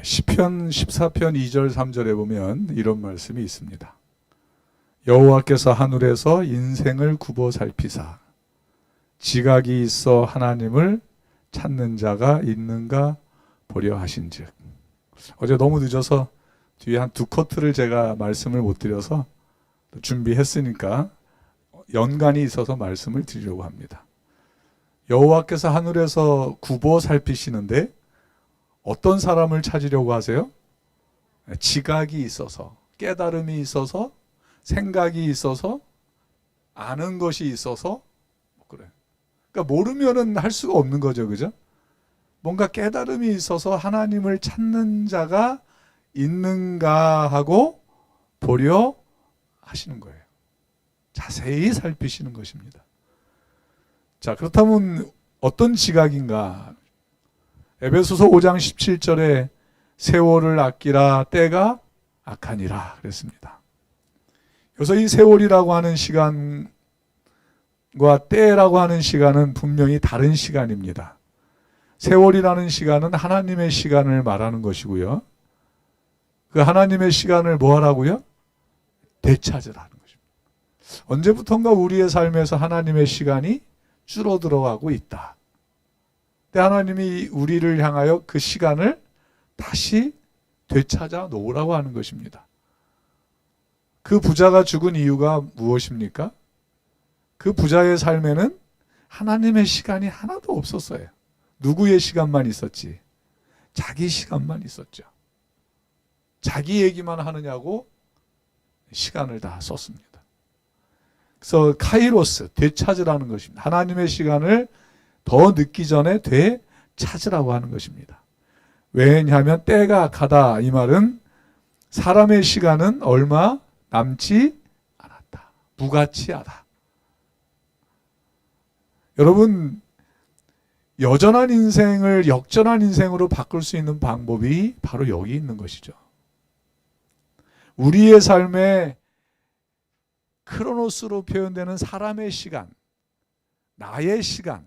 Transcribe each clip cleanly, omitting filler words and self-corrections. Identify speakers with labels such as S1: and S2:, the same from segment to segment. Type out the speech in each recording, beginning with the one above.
S1: 시편 14편 2절 3절에 보면 이런 말씀이 있습니다. 여호와께서 하늘에서 인생을 굽어 살피사 지각이 있어 하나님을 찾는 자가 있는가 보려 하신즉. 어제 너무 늦어서 뒤에 한 두 커트를 제가 말씀을 못 드려서 준비했으니까 연관이 있어서 말씀을 드리려고 합니다. 여호와께서 하늘에서 굽어 살피시는데 어떤 사람을 찾으려고 하세요? 지각이 있어서, 깨달음이 있어서, 생각이 있어서, 아는 것이 있어서, 그래. 그러니까 모르면은 할 수가 없는 거죠, 그죠? 뭔가 깨달음이 있어서 하나님을 찾는 자가 있는가 하고 보려 하시는 거예요. 자세히 살피시는 것입니다. 자, 그렇다면 어떤 지각인가? 에베소서 5장 17절에 세월을 아끼라 때가 악하니라 그랬습니다. 여기서 이 세월이라고 하는 시간과 때라고 하는 시간은 분명히 다른 시간입니다. 세월이라는 시간은 하나님의 시간을 말하는 것이고요. 그 하나님의 시간을 뭐 하라고요? 되찾으라는 것입니다. 언제부턴가 우리의 삶에서 하나님의 시간이 줄어들어가고 있다. 근데 하나님이 우리를 향하여 그 시간을 다시 되찾아 놓으라고 하는 것입니다. 그 부자가 죽은 이유가 무엇입니까? 그 부자의 삶에는 하나님의 시간이 하나도 없었어요. 누구의 시간만 있었지? 자기 시간만 있었죠. 자기 얘기만 하느냐고 시간을 다 썼습니다. 그래서 카이로스, 되찾으라는 것입니다. 하나님의 시간을 더 늦기 전에 되찾으라고 하는 것입니다. 왜냐하면 때가 악하다. 이 말은 사람의 시간은 얼마 남지 않았다. 무가치하다. 여러분, 여전한 인생을 역전한 인생으로 바꿀 수 있는 방법이 바로 여기 있는 것이죠. 우리의 삶에 크로노스로 표현되는 사람의 시간, 나의 시간,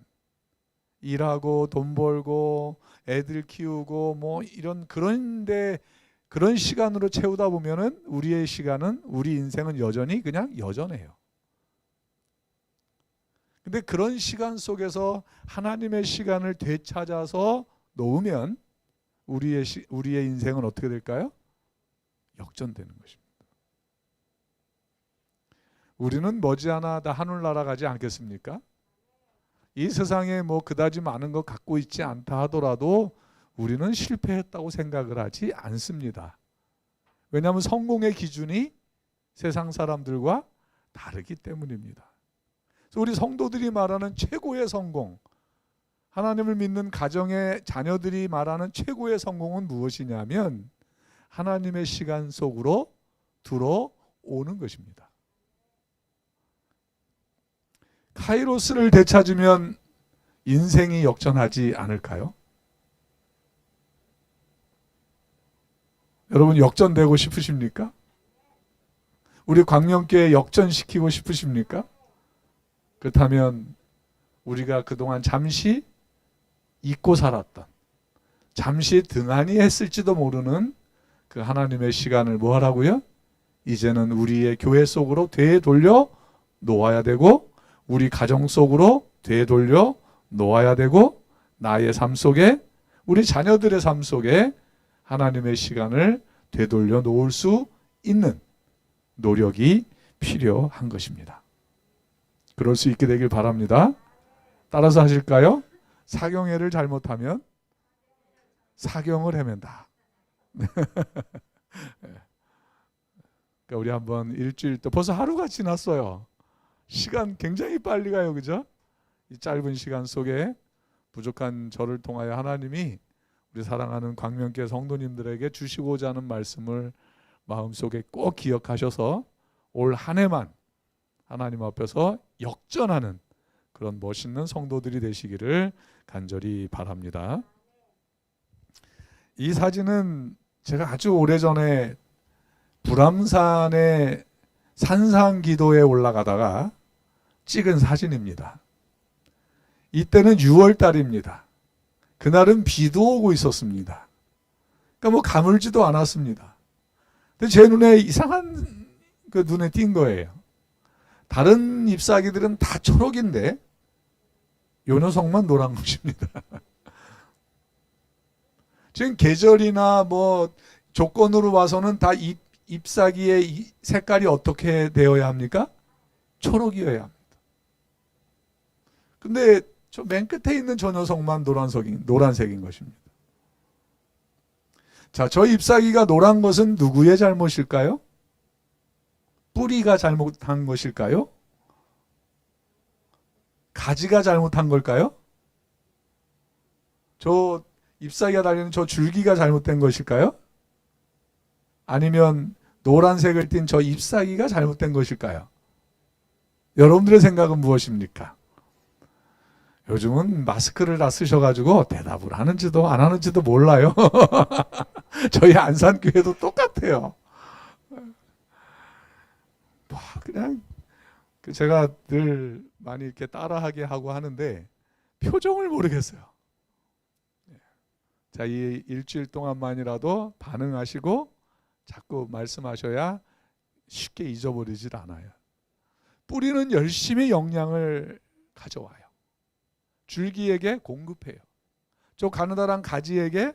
S1: 일하고 돈 벌고 애들 키우고 뭐 이런 그런 시간으로 채우다 보면은 우리의 시간은, 우리 인생은 여전히 그냥 여전해요. 근데 그런 시간 속에서 하나님의 시간을 되찾아서 놓으면 우리의 인생은 어떻게 될까요? 역전되는 것입니다. 우리는 머지않아 다 하늘 날아가지 않겠습니까? 이 세상에 뭐 그다지 많은 거 갖고 있지 않다 하더라도 우리는 실패했다고 생각을 하지 않습니다. 왜냐하면 성공의 기준이 세상 사람들과 다르기 때문입니다. 그래서 우리 성도들이 말하는 최고의 성공, 하나님을 믿는 가정의 자녀들이 말하는 최고의 성공은 무엇이냐면 하나님의 시간 속으로 들어오는 것입니다. 카이로스를 되찾으면 인생이 역전하지 않을까요? 여러분 역전되고 싶으십니까? 우리 광명교회 역전시키고 싶으십니까? 그렇다면 우리가 그동안 잠시 잊고 살았던, 잠시 등한히 했을지도 모르는 그 하나님의 시간을 뭐 하라고요? 이제는 우리의 교회 속으로 되돌려 놓아야 되고, 우리 가정 속으로 되돌려 놓아야 되고, 나의 삶 속에, 우리 자녀들의 삶 속에 하나님의 시간을 되돌려 놓을 수 있는 노력이 필요한 것입니다. 그럴 수 있게 되길 바랍니다. 따라서 하실까요? 사경회를 잘못하면 사경을 헤맨다. 그러니까 우리 한번 일주일 또 벌써 하루가 지났어요. 시간 굉장히 빨리 가요, 그죠? 이 짧은 시간 속에 부족한 저를 통하여 하나님이 우리 사랑하는 광명교회 성도님들에게 주시고자 하는 말씀을 마음속에 꼭 기억하셔서 올 한 해만 하나님 앞에서 역전하는 그런 멋있는 성도들이 되시기를 간절히 바랍니다. 이 사진은 제가 아주 오래전에 불암산의 산상기도에 올라가다가 찍은 사진입니다. 이때는 6월 달입니다. 그날은 비도 오고 있었습니다. 그러니까 뭐 가물지도 않았습니다. 근데 제 눈에 이상한 그 눈에 띈 거예요. 다른 잎사귀들은 다 초록인데 요 녀석만 노란 것입니다. 지금 계절이나 뭐 조건으로 봐서는 다 잎사귀의 색깔이 어떻게 되어야 합니까? 초록이어야 합니다. 근데 저 맨 끝에 있는 저 녀석만 노란색인 것입니다. 자, 저 잎사귀가 노란 것은 누구의 잘못일까요? 뿌리가 잘못한 것일까요? 가지가 잘못한 걸까요? 저 잎사귀가 달리는 저 줄기가 잘못된 것일까요? 아니면 노란색을 띤 저 잎사귀가 잘못된 것일까요? 여러분들의 생각은 무엇입니까? 요즘은 마스크를 다 쓰셔가지고 대답을 하는지도 안 하는지도 몰라요. 저희 안산교회도 똑같아요. 그냥 제가 늘 많이 이렇게 따라하게 하고 하는데 표정을 모르겠어요. 자, 이 일주일 동안만이라도 반응하시고 자꾸 말씀하셔야 쉽게 잊어버리질 않아요. 뿌리는 열심히 영양을 가져와요. 줄기에게 공급해요. 저 가느다란 가지에게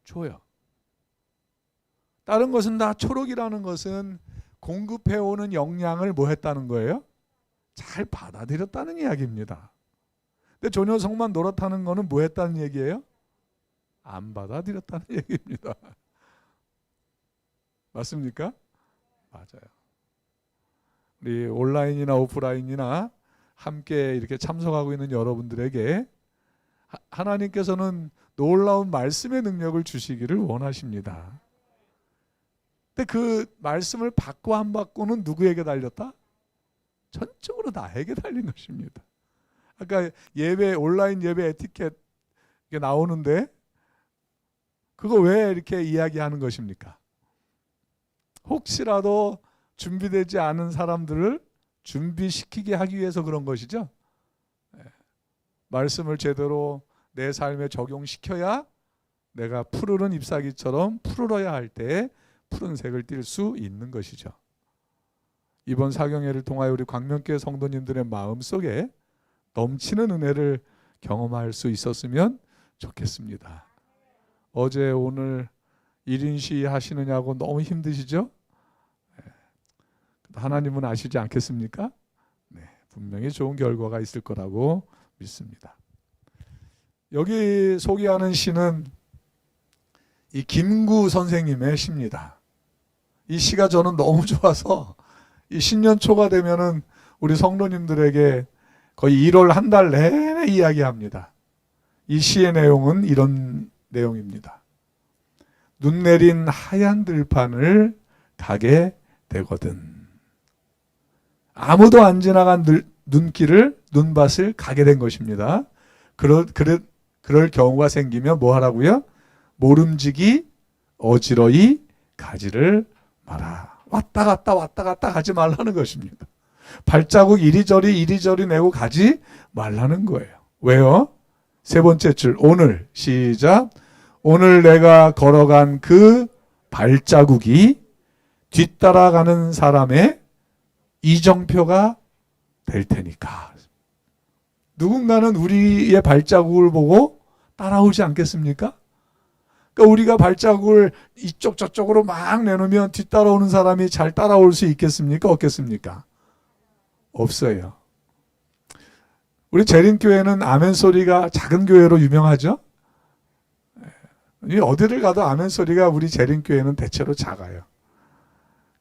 S1: 줘요. 다른 것은 다 초록이라는 것은 공급해오는 영양을 뭐 했다는 거예요? 잘 받아들였다는 이야기입니다. 근데 저 녀석만 노랗다는 거는 뭐 했다는 얘기예요? 안 받아들였다는 얘기입니다. 맞습니까? 맞아요. 우리 온라인이나 오프라인이나 함께 이렇게 참석하고 있는 여러분들에게 하나님께서는 놀라운 말씀의 능력을 주시기를 원하십니다. 근데 그 말씀을 받고 안 받고는 누구에게 달렸다? 전적으로 나에게 달린 것입니다. 아까 예배, 온라인 예배 에티켓 이게 나오는데 그거 왜 이렇게 이야기하는 것입니까? 혹시라도 준비되지 않은 사람들을 준비시키게 하기 위해서 그런 것이죠. 말씀을 제대로 내 삶에 적용시켜야 내가 푸르른 잎사귀처럼 푸르러야 할 때 푸른색을 띨 수 있는 것이죠. 이번 사경회를 통하여 우리 광명교회 성도님들의 마음속에 넘치는 은혜를 경험할 수 있었으면 좋겠습니다. 어제 오늘 1인 시위 하시느냐고 너무 힘드시죠? 하나님은 아시지 않겠습니까? 네, 분명히 좋은 결과가 있을 거라고 믿습니다. 여기 소개하는 시는 이 김구 선생님의 시입니다. 이 시가 저는 너무 좋아서 이 신년초가 되면은 우리 성도님들에게 거의 1월 한 달 내내 이야기합니다. 이 시의 내용은 이런 내용입니다. 눈 내린 하얀 들판을 가게 되거든. 아무도 안 지나간 눈길을, 눈밭을 가게 된 것입니다. 그럴 경우가 생기면 뭐 하라고요? 모름지기 어지러이 가지를 마라. 왔다 갔다 가지 말라는 것입니다. 발자국 이리저리 내고 가지 말라는 거예요. 왜요? 세 번째 줄 오늘 시작. 오늘 내가 걸어간 그 발자국이 뒤따라가는 사람의 이정표가 될 테니까. 누군가는 우리의 발자국을 보고 따라오지 않겠습니까? 그러니까 우리가 발자국을 이쪽 저쪽으로 막 내놓으면 뒤따라오는 사람이 잘 따라올 수 있겠습니까? 없겠습니까? 없어요. 우리 재림교회는 아멘 소리가 작은 교회로 유명하죠? 어디를 가도 아멘 소리가 우리 재림교회는 대체로 작아요.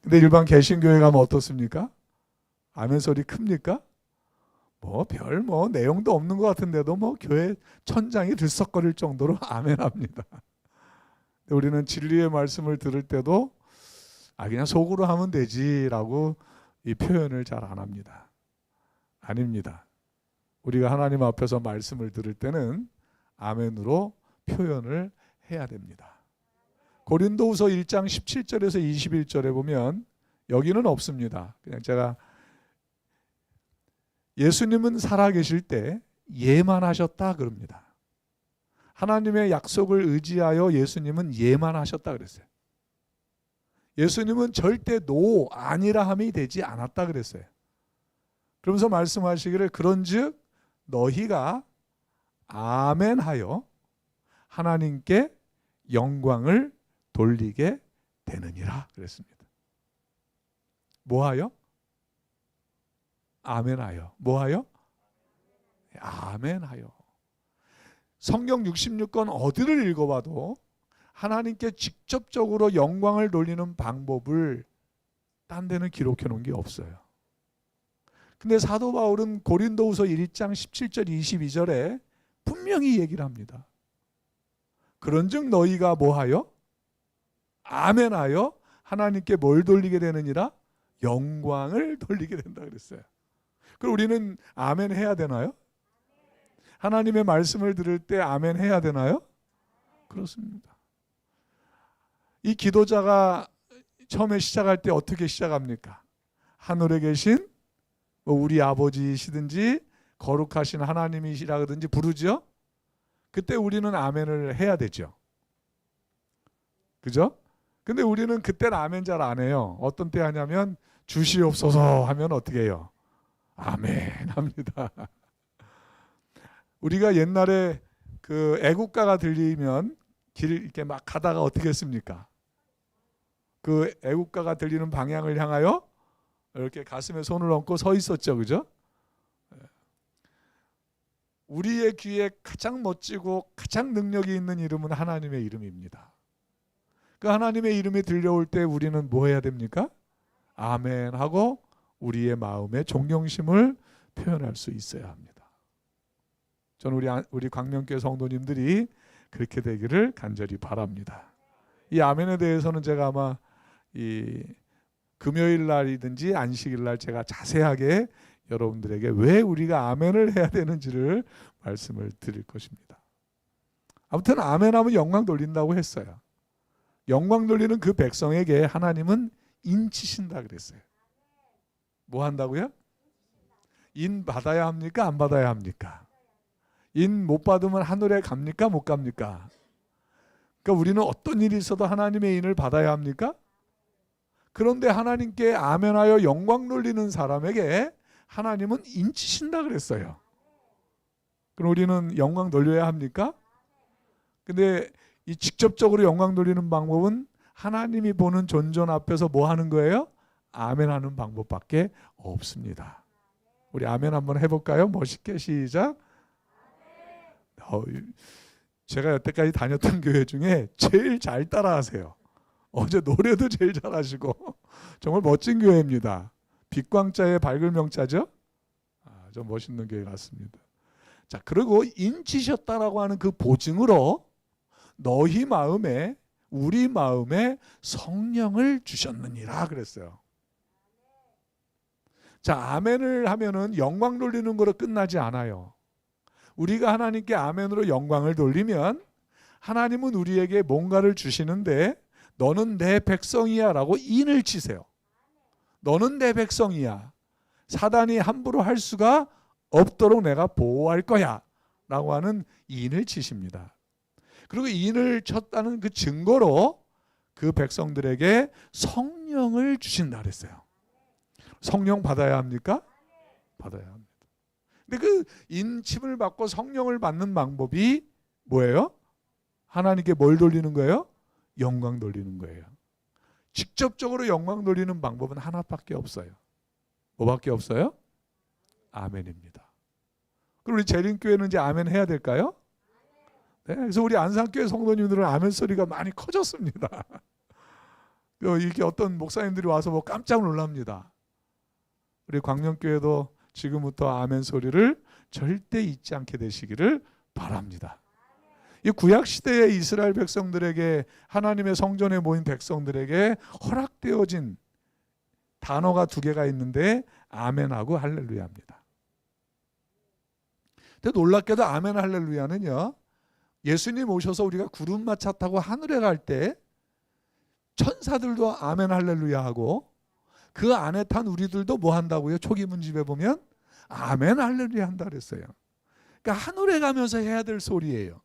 S1: 근데 일반 개신교회 가면 어떻습니까? 아멘 소리 큽니까? 별 내용도 없는 것 같은데도 교회 천장이 들썩거릴 정도로 아멘합니다. 우리는 진리의 말씀을 들을 때도 그냥 속으로 하면 되지라고 이 표현을 잘 안 합니다. 아닙니다. 우리가 하나님 앞에서 말씀을 들을 때는 아멘으로 표현을 해야 됩니다. 고린도후서 1장 17절에서 21절에 보면 여기는 없습니다. 그냥 제가 예수님은 살아계실 때 예만 하셨다 그럽니다. 하나님의 약속을 의지하여 예수님은 예만 하셨다 그랬어요. 예수님은 절대 노 아니라 함이 되지 않았다 그랬어요. 그러면서 말씀하시기를 그런즉 너희가 아멘하여 하나님께 영광을 돌리게 되느니라 그랬습니다. 뭐하여? 아멘하여. 뭐하여? 아멘하여. 성경 66권 어디를 읽어봐도 하나님께 직접적으로 영광을 돌리는 방법을 딴 데는 기록해 놓은 게 없어요. 근데 사도 바울은 고린도후서 1장 17절 22절에 분명히 얘기를 합니다. 그런즉 너희가 뭐하여? 아멘하여 하나님께 뭘 돌리게 되느니라? 영광을 돌리게 된다 그랬어요. 그럼 우리는 아멘 해야 되나요? 하나님의 말씀을 들을 때 아멘 해야 되나요? 그렇습니다. 이 기도자가 처음에 시작할 때 어떻게 시작합니까? 하늘에 계신 우리 아버지시든지 거룩하신 하나님이시라든지 부르죠. 그때 우리는 아멘을 해야 되죠. 그죠? 근데 우리는 그때는 아멘 잘 안 해요. 어떤 때 하냐면 주시옵소서 하면 어떻게 해요? 아멘 합니다. 우리가 옛날에 그 애국가가 들리면 길 이렇게 막 가다가 어떻게 했습니까? 그 애국가가 들리는 방향을 향하여 이렇게 가슴에 손을 얹고 서 있었죠. 그죠? 우리의 귀에 가장 멋지고 가장 능력이 있는 이름은 하나님의 이름입니다. 그 하나님의 이름이 들려올 때 우리는 뭐 해야 됩니까? 아멘 하고 우리의 마음의 존경심을 표현할 수 있어야 합니다. 저는 우리 광명교회 성도님들이 그렇게 되기를 간절히 바랍니다. 이 아멘에 대해서는 제가 아마 이 금요일 날이든지 안식일 날 제가 자세하게 여러분들에게 왜 우리가 아멘을 해야 되는지를 말씀을 드릴 것입니다. 아무튼 아멘하면 영광 돌린다고 했어요. 영광 돌리는 그 백성에게 하나님은 인치신다 그랬어요. 뭐 한다고요? 인 받아야 합니까? 안 받아야 합니까? 인 못 받으면 하늘에 갑니까? 못 갑니까? 그러니까 우리는 어떤 일이 있어도 하나님의 인을 받아야 합니까? 그런데 하나님께 아멘하여 영광 돌리는 사람에게 하나님은 인치신다 그랬어요. 그럼 우리는 영광 돌려야 합니까? 근데 이 직접적으로 영광 돌리는 방법은 하나님이 보는 존전 앞에서 뭐 하는 거예요? 아멘 하는 방법밖에 없습니다. 우리 아멘 한번 해볼까요? 멋있게 시작. 제가 여태까지 다녔던 교회 중에 제일 잘 따라하세요. 어제 노래도 제일 잘하시고 정말 멋진 교회입니다. 빛광자의 밝을 명자죠. 좀 멋있는 교회 같습니다. 자, 그리고 인치셨다라고 하는 그 보증으로 너희 마음에 우리 마음에 성령을 주셨느니라 그랬어요. 자, 아멘을 하면은 영광 돌리는 거로 끝나지 않아요. 우리가 하나님께 아멘으로 영광을 돌리면 하나님은 우리에게 뭔가를 주시는데 너는 내 백성이야 라고 인을 치세요. 너는 내 백성이야. 사단이 함부로 할 수가 없도록 내가 보호할 거야 라고 하는 인을 치십니다. 그리고 인을 쳤다는 그 증거로 그 백성들에게 성령을 주신다 그랬어요. 성령 받아야 합니까? 받아야 합니다. 근데 그 인침을 받고 성령을 받는 방법이 뭐예요? 하나님께 뭘 돌리는 거예요? 영광 돌리는 거예요. 직접적으로 영광 돌리는 방법은 하나밖에 없어요. 뭐밖에 없어요? 아멘입니다. 그럼 우리 재림교회는 이제 아멘 해야 될까요? 네, 그래서 우리 안산교회 성도님들은 아멘 소리가 많이 커졌습니다. 이렇게 어떤 목사님들이 와서 뭐 깜짝 놀랍니다. 우리 광명교회도 지금부터 아멘 소리를 절대 잊지 않게 되시기를 바랍니다. 이 구약시대의 이스라엘 백성들에게 하나님의 성전에 모인 백성들에게 허락되어진 단어가 두 개가 있는데 아멘하고 할렐루야입니다. 근데 놀랍게도 아멘 할렐루야는요, 예수님 오셔서 우리가 구름마차 타고 하늘에 갈 때 천사들도 아멘 할렐루야 하고 그 안에 탄 우리들도 뭐 한다고요? 초기문집에 보면 아멘 할렐루야 한다 그랬어요. 그러니까 하늘에 가면서 해야 될 소리예요.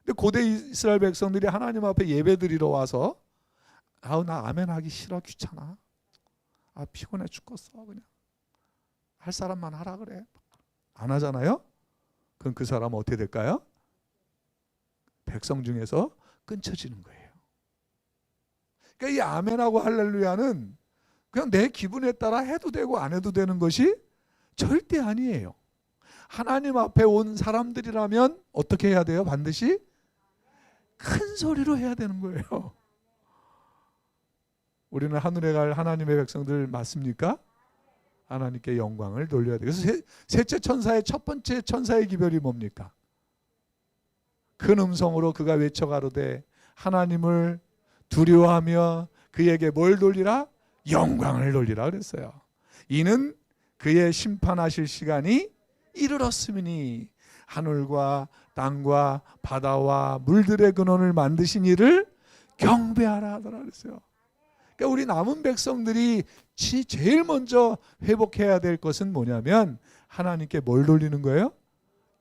S1: 근데 고대 이스라엘 백성들이 하나님 앞에 예배 드리러 와서 나 아멘 하기 싫어, 귀찮아, 피곤해 죽겠어, 그냥 할 사람만 하라 그래, 안 하잖아요. 그럼 그 사람은 어떻게 될까요? 백성 중에서 끊쳐지는 거예요. 그러니까 이 아멘하고 할렐루야는 그냥 내 기분에 따라 해도 되고 안 해도 되는 것이 절대 아니에요. 하나님 앞에 온 사람들이라면 어떻게 해야 돼요? 반드시 큰 소리로 해야 되는 거예요. 우리는 하늘에 갈 하나님의 백성들 맞습니까? 하나님께 영광을 돌려야 돼요. 그래서 셋째 천사의 첫 번째 천사의 기별이 뭡니까? 큰 음성으로 그가 외쳐가로되 하나님을 두려워하며 그에게 뭘 돌리라? 영광을 돌리라 그랬어요. 이는 그의 심판하실 시간이 이르렀음이니 하늘과 땅과 바다와 물들의 근원을 만드신 이를 경배하라 하더라 그랬어요. 그러니까 우리 남은 백성들이 제일 먼저 회복해야 될 것은 뭐냐면 하나님께 뭘 돌리는 거예요?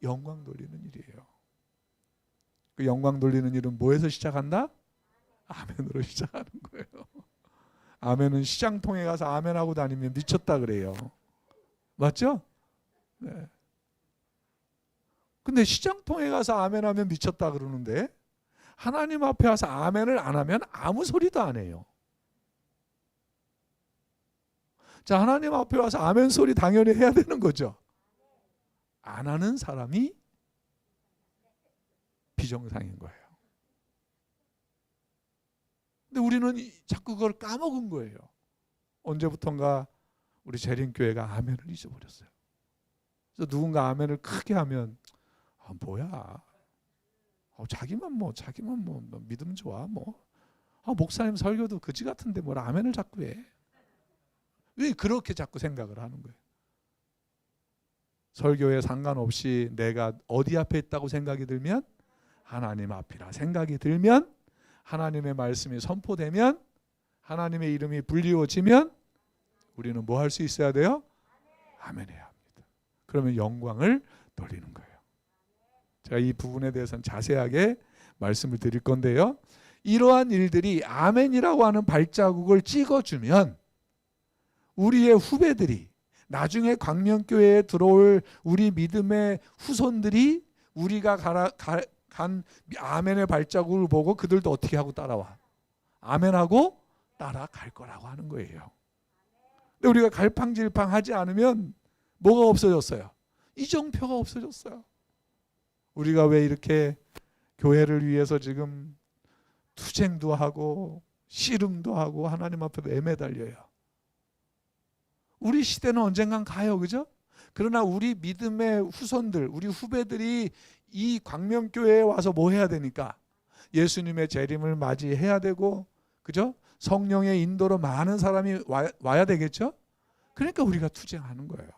S1: 영광 돌리는 일이에요. 그 영광 돌리는 일은 뭐에서 시작한다? 아멘으로 시작하는 거예요. 아멘은 시장통에 가서 아멘하고 다니면 미쳤다 그래요. 맞죠? 네. 근데 시장통에 가서 아멘하면 미쳤다 그러는데 하나님 앞에 와서 아멘을 안 하면 아무 소리도 안 해요. 자, 하나님 앞에 와서 아멘 소리 당연히 해야 되는 거죠. 안 하는 사람이 비정상인 거예요. 근데 우리는 자꾸 그걸 까먹은 거예요. 언제부턴가 우리 재림교회가 아멘을 잊어버렸어요. 그래서 누군가 아멘을 크게 하면 뭐야? 자기만 믿음 좋아 목사님 설교도 그지 같은데 뭘 아멘을 자꾸 해? 왜 그렇게 자꾸 생각을 하는 거예요? 설교에 상관없이 내가 어디 앞에 있다고 생각이 들면 하나님 앞이라 생각이 들면 하나님의 말씀이 선포되면 하나님의 이름이 불리워지면 우리는 뭐 할 수 있어야 돼요? 아멘해야 합니다. 그러면 영광을 돌리는 거예요. 제가 이 부분에 대해서는 자세하게 말씀을 드릴 건데요. 이러한 일들이 아멘이라고 하는 발자국을 찍어주면 우리의 후배들이 나중에 광명교회에 들어올 우리 믿음의 후손들이 우리가 간 아멘의 발자국을 보고 그들도 어떻게 하고 따라와? 아멘하고 따라갈 거라고 하는 거예요. 근데 우리가 갈팡질팡하지 않으면 뭐가 없어졌어요? 이정표가 없어졌어요. 우리가 왜 이렇게 교회를 위해서 지금 투쟁도 하고 씨름도 하고 하나님 앞에 애매달려요. 우리 시대는 언젠간 가요, 그죠? 그러나 우리 믿음의 후손들, 우리 후배들이 이 광명교회에 와서 뭐 해야 되니까? 예수님의 재림을 맞이해야 되고, 그죠? 성령의 인도로 많은 사람이 와야 되겠죠? 그러니까 우리가 투쟁하는 거예요.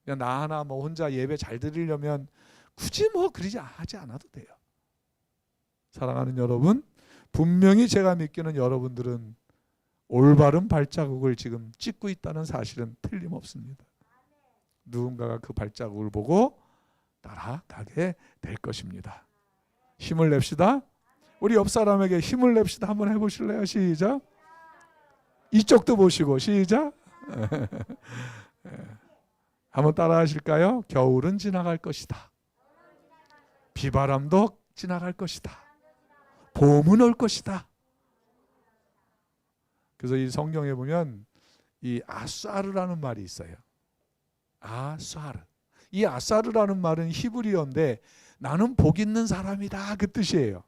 S1: 그냥 나 하나 혼자 예배 잘 드리려면 굳이 그러지 하지 않아도 돼요. 사랑하는 여러분, 분명히 제가 믿기는 여러분들은 올바른 발자국을 지금 찍고 있다는 사실은 틀림없습니다. 누군가가 그 발자국을 보고 따라가게 될 것입니다. 힘을 냅시다. 우리 옆 사람에게 힘을 냅시다. 한번 해보실래요? 시작. 이쪽도 보시고 시작. 한번 따라 하실까요? 겨울은 지나갈 것이다. 비바람도 지나갈 것이다. 봄은 올 것이다. 그래서 이 성경에 보면 이 아싸르라는 말이 있어요. 아싸르. 이 아싸르라는 말은 히브리어인데 나는 복 있는 사람이다 그 뜻이에요.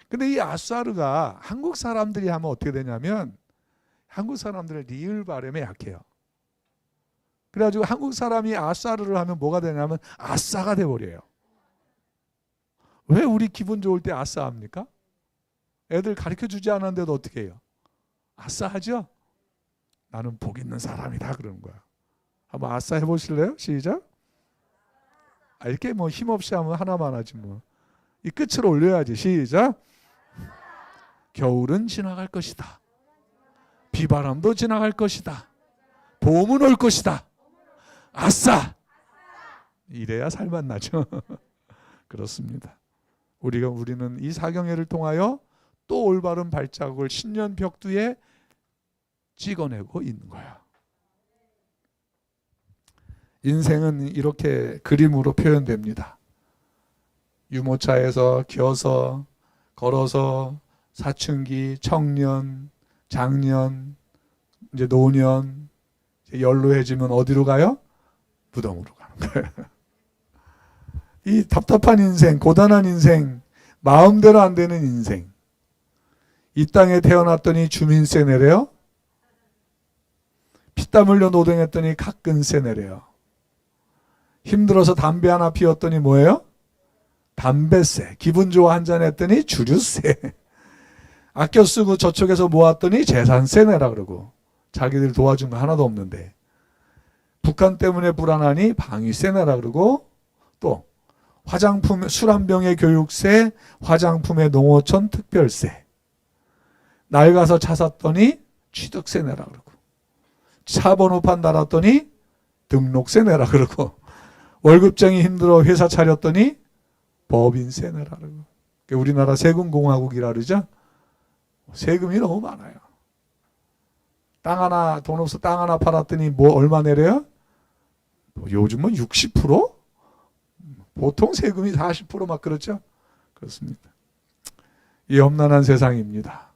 S1: 근데 이 아싸르가 한국 사람들이 하면 어떻게 되냐면 한국 사람들은 리을 발음에 약해요. 그래가지고 한국 사람이 아싸르를 하면 뭐가 되냐면 아싸가 돼버려요. 왜 우리 기분 좋을 때 아싸 합니까? 애들 가르쳐주지 않았는데도 어떻게 해요? 아싸 하죠? 나는 복 있는 사람이다 그러는 거야. 한번 아싸 해보실래요? 시작. 이렇게 힘없이 하면 하나만 하지 이 끝을 올려야지. 시작. 겨울은 지나갈 것이다. 비바람도 지나갈 것이다. 봄은 올 것이다. 아싸. 이래야 살맛 나죠. 그렇습니다. 우리는 이 사경회를 통하여 또 올바른 발자국을 신년 벽두에 찍어내고 있는 거야. 인생은 이렇게 그림으로 표현됩니다. 유모차에서 겨서 걸어서 사춘기, 청년, 장년, 이제 노년, 이제 연로해지면 어디로 가요? 무덤으로 가는 거예요. 이 답답한 인생, 고단한 인생, 마음대로 안 되는 인생. 이 땅에 태어났더니 주민세 내래요. 피땀 흘려 노동했더니 각근세 내래요. 힘들어서 담배 하나 피웠더니 뭐예요? 담배세. 기분 좋아 한잔 했더니 주류세. 아껴 쓰고 저쪽에서 모았더니 재산세 내라 그러고. 자기들 도와준 거 하나도 없는데. 북한 때문에 불안하니 방위세 내라 그러고. 또 화장품, 술 한 병의 교육세, 화장품의 농어촌 특별세. 낡아서 차 샀더니 취득세 내라 그러고. 차 번호판 달았더니 등록세 내라 그러고. 월급쟁이 힘들어 회사 차렸더니 법인세 내라 그러고. 우리나라 세금공화국이라 그러죠. 세금이 너무 많아요. 땅 하나, 돈 없어 땅 하나 팔았더니 뭐 얼마 내려요? 요즘은 60%? 보통 세금이 40% 그렇죠? 그렇습니다. 이 험난한 세상입니다.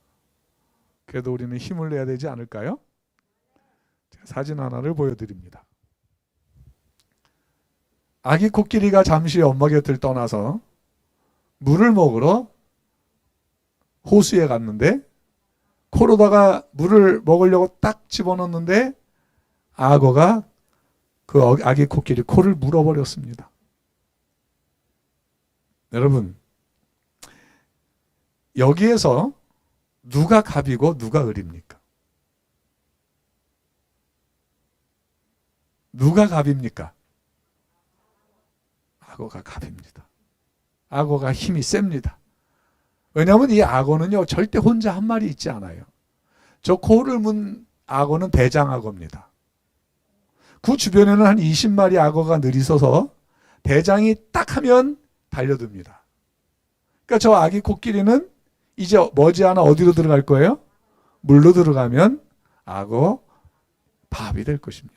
S1: 그래도 우리는 힘을 내야 되지 않을까요? 제가 사진 하나를 보여드립니다. 아기 코끼리가 잠시 엄마 곁을 떠나서 물을 먹으러 호수에 갔는데 코로다가 물을 먹으려고 딱 집어넣는데 악어가 그 아기 코끼리 코를 물어버렸습니다. 여러분, 여기에서 누가 갑이고 누가 을입니까? 누가 갑입니까? 악어가 갑입니다. 악어가 힘이 셉니다. 왜냐하면 이 악어는요 절대 혼자 한 마리 있지 않아요. 저 코를 문 악어는 대장악어입니다. 그 주변에는 한 20마리 악어가 늘이서서 대장이 딱 하면 달려듭니다. 그러니까 저 아기 코끼리는 이제 머지않아 어디로 들어갈 거예요? 물로 들어가면 악어 밥이 될 것입니다.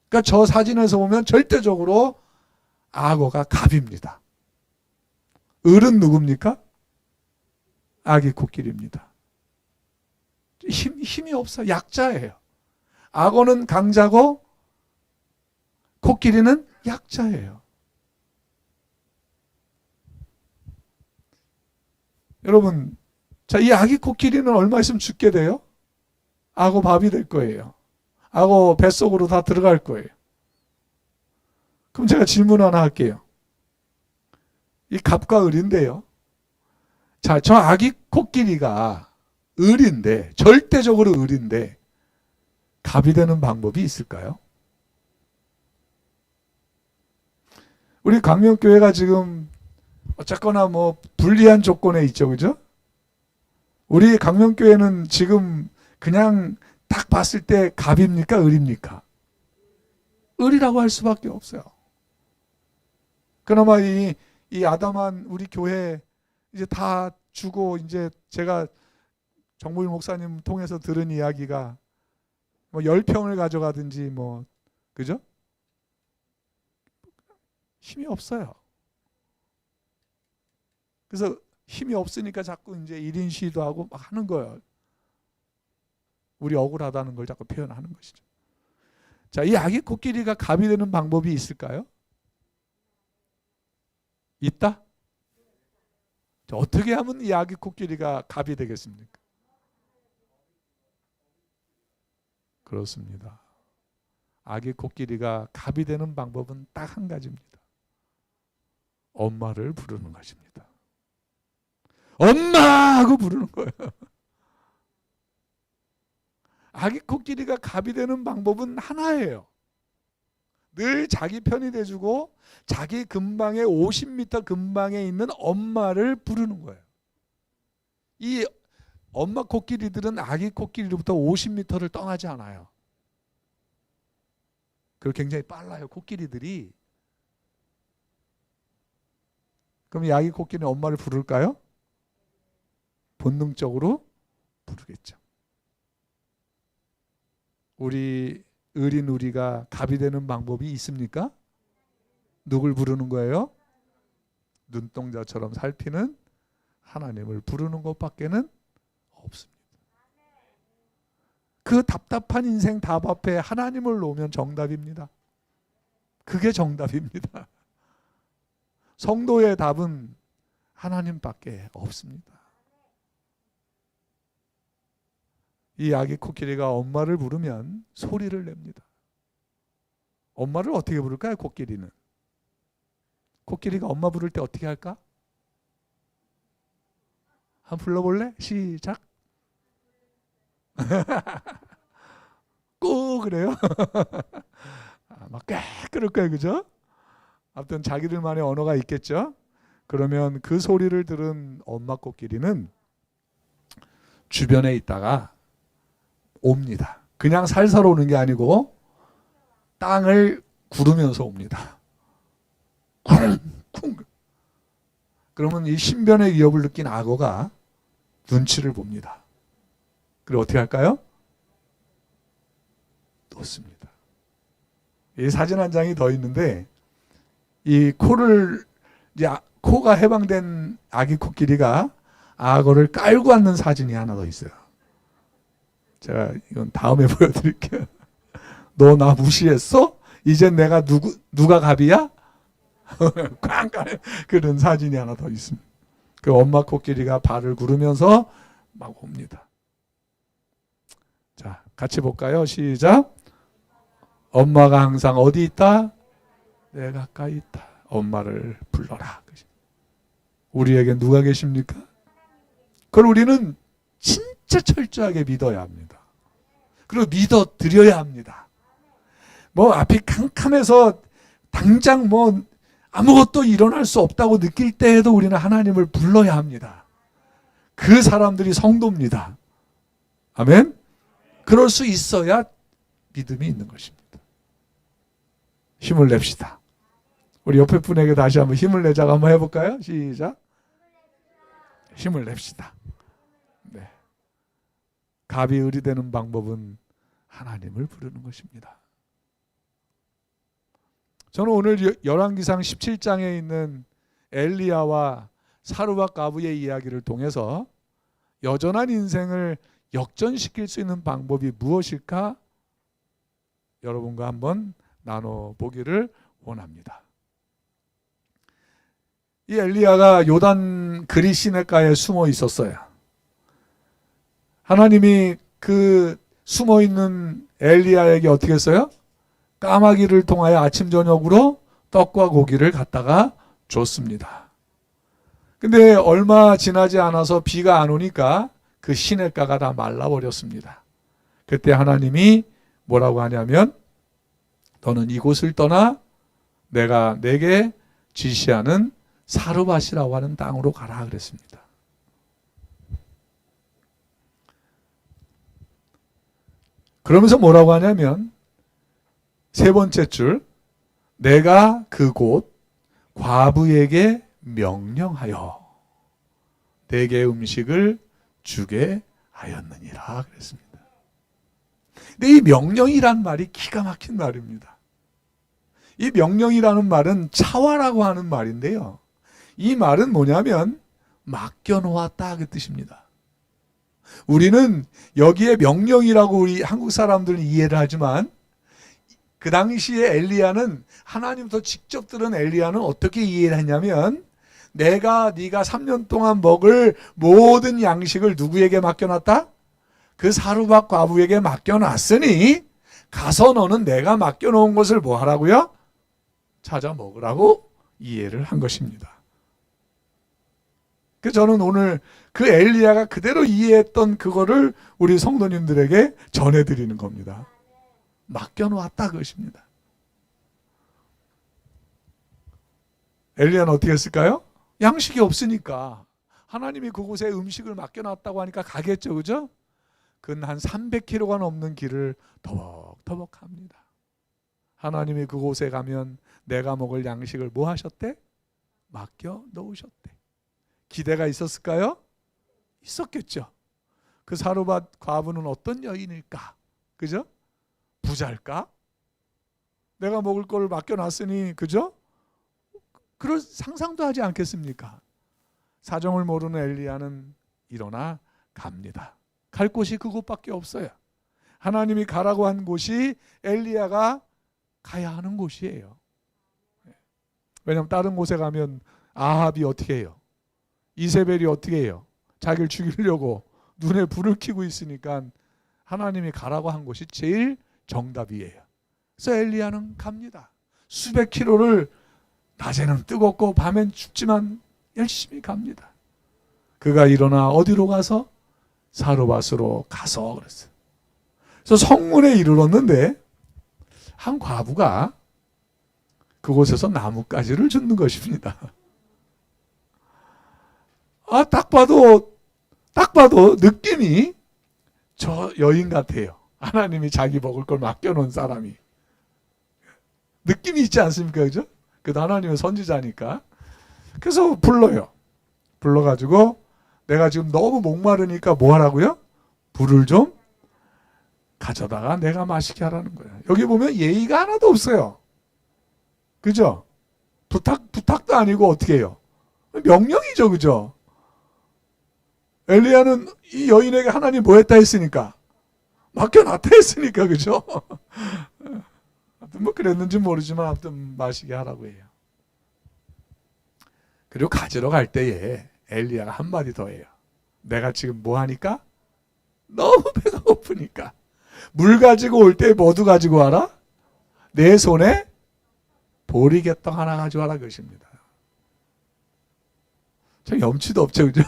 S1: 그러니까 저 사진에서 보면 절대적으로 악어가 갑입니다. 을은 누굽니까? 아기 코끼리입니다. 힘이 없어. 약자예요. 악어는 강자고 코끼리는 약자예요. 여러분, 자, 이 아기 코끼리는 얼마 있으면 죽게 돼요? 악어 밥이 될 거예요. 악어 뱃속으로 다 들어갈 거예요. 그럼 제가 질문 하나 할게요. 이 갑과 을인데요. 자, 저 아기 코끼리가 을인데, 절대적으로 을인데, 갑이 되는 방법이 있을까요? 우리 광명교회가 지금 어쨌거나 뭐 불리한 조건에 있죠, 그죠? 우리 광명교회는 지금 그냥 딱 봤을 때 갑입니까? 을입니까? 을이라고 할 수밖에 없어요. 그나마 이 아담한 우리 교회 이제 다 주고 이제 제가 정보일 목사님 통해서 들은 이야기가 뭐 10평을 가져가든지 뭐 그죠? 힘이 없어요. 그래서 힘이 없으니까 자꾸 이제 1인 시위도 하고 막 하는 거예요. 우리 억울하다는 걸 자꾸 표현하는 것이죠. 자, 이 아기 코끼리가 갑이 되는 방법이 있을까요? 있다? 자, 어떻게 하면 이 아기 코끼리가 갑이 되겠습니까? 그렇습니다. 아기 코끼리가 갑이 되는 방법은 딱 한 가지입니다. 엄마를 부르는 것입니다. 엄마! 하고 부르는 거예요. 아기 코끼리가 갑이 되는 방법은 하나예요. 늘 자기 편이 돼주고 자기 근방에 50m 근방에 있는 엄마를 부르는 거예요. 이 엄마 코끼리들은 아기 코끼리로부터 50m를 떠나지 않아요. 그리고 굉장히 빨라요. 코끼리들이. 그럼 이 아기 코끼리는 엄마를 부를까요? 본능적으로 부르겠죠. 우리 어린 우리가 갑이 되는 방법이 있습니까? 누굴 부르는 거예요? 눈동자처럼 살피는 하나님을 부르는 것밖에는 없습니다. 그 답답한 인생 답 앞에 하나님을 놓으면 정답입니다. 그게 정답입니다. 성도의 답은 하나님밖에 없습니다. 이 아기 코끼리가 엄마를 부르면 소리를 냅니다. 엄마를 어떻게 부를까요? 코끼리는. 코끼리가 엄마 부를 때 어떻게 할까? 한번 불러볼래? 시작. 꼭 그래요. 막 그럴 거예요, 그죠? 아무튼 자기들만의 언어가 있겠죠. 그러면 그 소리를 들은 엄마 코끼리는 주변에 있다가 옵니다. 그냥 살살 오는 게 아니고 땅을 구르면서 옵니다. 쿵쿵. 그러면 이 신변의 위협을 느낀 악어가 눈치를 봅니다. 그리고 어떻게 할까요? 놓습니다. 이 사진 한 장이 더 있는데 이 코가 해방된 아기 코끼리가 악어를 깔고 앉는 사진이 하나 더 있어요. 제가 이건 다음에 보여드릴게요. 너 나 무시했어? 이젠 내가 누가 갑이야? 꽝 그런 사진이 하나 더 있습니다. 그 엄마 코끼리가 발을 구르면서 막 옵니다. 자, 같이 볼까요? 시작. 엄마가 항상 어디 있다? 내 가까이 있다. 엄마를 불러라. 우리에게 누가 계십니까? 그걸 우리는 진짜 철저하게 믿어야 합니다. 그리고 믿어 드려야 합니다. 뭐 앞이 캄캄해서 당장 뭐 아무것도 일어날 수 없다고 느낄 때에도 우리는 하나님을 불러야 합니다. 그 사람들이 성도입니다. 아멘? 그럴 수 있어야 믿음이 있는 것입니다. 힘을 냅시다. 우리 옆에 분에게 다시 한번 힘을 내자고 한번 해볼까요? 시작. 힘을 냅시다. 네. 갑이 의리되는 방법은 하나님을 부르는 것입니다. 저는 오늘 열왕기상 17장에 있는 엘리야와 사르밧 가부의 이야기를 통해서 여전한 인생을 역전시킬 수 있는 방법이 무엇일까? 여러분과 한번 나눠보기를 원합니다. 이 엘리야가 요단 그리 시냇가에 숨어 있었어요. 하나님이 그 숨어 있는 엘리야에게 어떻게 했어요? 까마귀를 통하여 아침 저녁으로 떡과 고기를 갖다가 줬습니다. 근데 얼마 지나지 않아서 비가 안 오니까 그 시냇가가 다 말라버렸습니다. 그때 하나님이 뭐라고 하냐면 너는 이곳을 떠나 내가 내게 지시하는 사르밧이라고 하는 땅으로 가라 그랬습니다. 그러면서 뭐라고 하냐면 세 번째 줄 내가 그곳 과부에게 명령하여 내게 음식을 주게 하였느니라 그랬습니다. 근데 이 명령이란 말이 기가 막힌 말입니다. 이 명령이라는 말은 차와라고 하는 말인데요. 이 말은 뭐냐면 맡겨놓았다 그 뜻입니다. 우리는 여기에 명령이라고 우리 한국 사람들은 이해를 하지만 그 당시에 엘리야는 하나님부터 직접 들은 엘리야는 어떻게 이해를 했냐면 네가 3년 동안 먹을 모든 양식을 누구에게 맡겨놨다? 그 사르밧 과부에게 맡겨놨으니 가서 너는 내가 맡겨놓은 것을 뭐 하라고요? 찾아 먹으라고 이해를 한 것입니다. 그래서 저는 오늘 그 엘리야가 그대로 이해했던 그거를 우리 성도님들에게 전해드리는 겁니다. 맡겨놓았다 그것입니다. 엘리야는 어떻게 했을까요? 양식이 없으니까 하나님이 그곳에 음식을 맡겨놨다고 하니까 가겠죠. 그죠? 근 한 300km가 넘는 길을 터벅터벅 합니다. 하나님이 그곳에 가면 내가 먹을 양식을 뭐 하셨대? 맡겨 놓으셨대. 기대가 있었을까요? 있었겠죠. 그 사르밧 과부는 어떤 여인일까? 그죠? 부자일까? 내가 먹을 걸 맡겨놨으니, 그죠? 그런 상상도 하지 않겠습니까? 사정을 모르는 엘리야는 일어나 갑니다. 갈 곳이 그곳밖에 없어요. 하나님이 가라고 한 곳이 엘리야가 가야 하는 곳이에요. 왜냐하면 다른 곳에 가면 아합이 어떻게 해요? 이세벨이 어떻게 해요? 자기를 죽이려고 눈에 불을 켜고 있으니까 하나님이 가라고 한 곳이 제일 정답이에요. 그래서 엘리야는 갑니다. 수백 킬로를 낮에는 뜨겁고 밤엔 춥지만 열심히 갑니다. 그가 일어나 어디로 가서? 사르밧으로 가서 그랬어요. 그래서 성문에 이르렀는데 한 과부가 그곳에서 나뭇가지를 줍는 것입니다. 딱 봐도 느낌이 저 여인 같아요. 하나님이 자기 먹을 걸 맡겨놓은 사람이. 느낌이 있지 않습니까? 그죠? 그래도 하나님은 선지자니까. 그래서 불러요. 불러가지고 내가 지금 너무 목마르니까 뭐 하라고요? 불을 좀 가져다가 내가 마시게 하라는 거예요. 여기 보면 예의가 하나도 없어요. 그죠? 부탁도 아니고 어떻게 해요? 명령이죠. 그죠? 엘리야는 이 여인에게 하나님 뭐 했다 했으니까? 맡겨놨다 했으니까. 그죠? 아무튼 뭐 그랬는지 모르지만 아무튼 마시게 하라고 해요. 그리고 가지러 갈 때에 엘리야가 한마디 더 해요. 내가 지금 뭐 하니까? 너무 배가 고프니까. 물 가지고 올 때 뭐도 가지고 와라? 내 손에 보리개떡 하나 가져와라 그것입니다. 참 염치도 없죠. 그죠?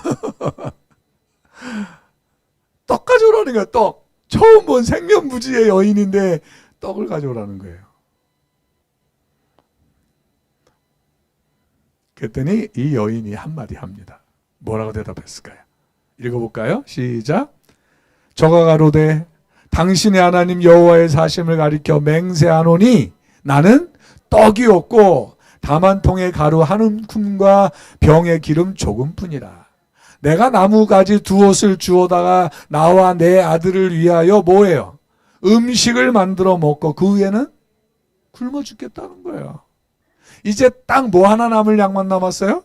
S1: 떡 가져오라는 거야. 떡. 처음 본 생면부지의 여인인데 떡을 가져오라는 거예요. 그랬더니 이 여인이 한마디 합니다. 뭐라고 대답했을까요? 읽어볼까요? 시작. 저가 가로되 당신의 하나님 여호와의 사심을 가리켜 맹세하노니 나는 떡이 없고 다만 통에 가루 한 움큼과 병에 기름 조금뿐이라. 내가 나무가지 두 옷을 주워다가 나와 내 아들을 위하여 뭐예요? 음식을 만들어 먹고 그 후에는 굶어 죽겠다는 거예요. 이제 딱 뭐 하나 남을 양만 남았어요?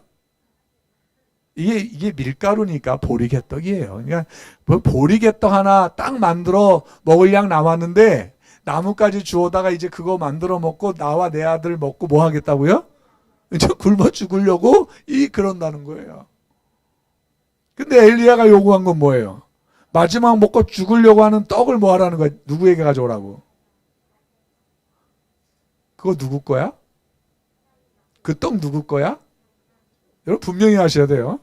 S1: 이게 밀가루니까 보리개떡이에요. 그러니까 뭐 보리개떡 하나 딱 만들어 먹을 양 남았는데 나뭇가지 주워다가 이제 그거 만들어 먹고 나와 내 아들 먹고 뭐 하겠다고요? 이제 굶어 죽으려고 그런다는 거예요. 근데 엘리야가 요구한 건 뭐예요? 마지막 먹고 죽으려고 하는 떡을 뭐 하라는 거야? 누구에게 가져오라고? 그거 누구 거야? 그 떡 누구 거야? 여러분 분명히 하셔야 돼요.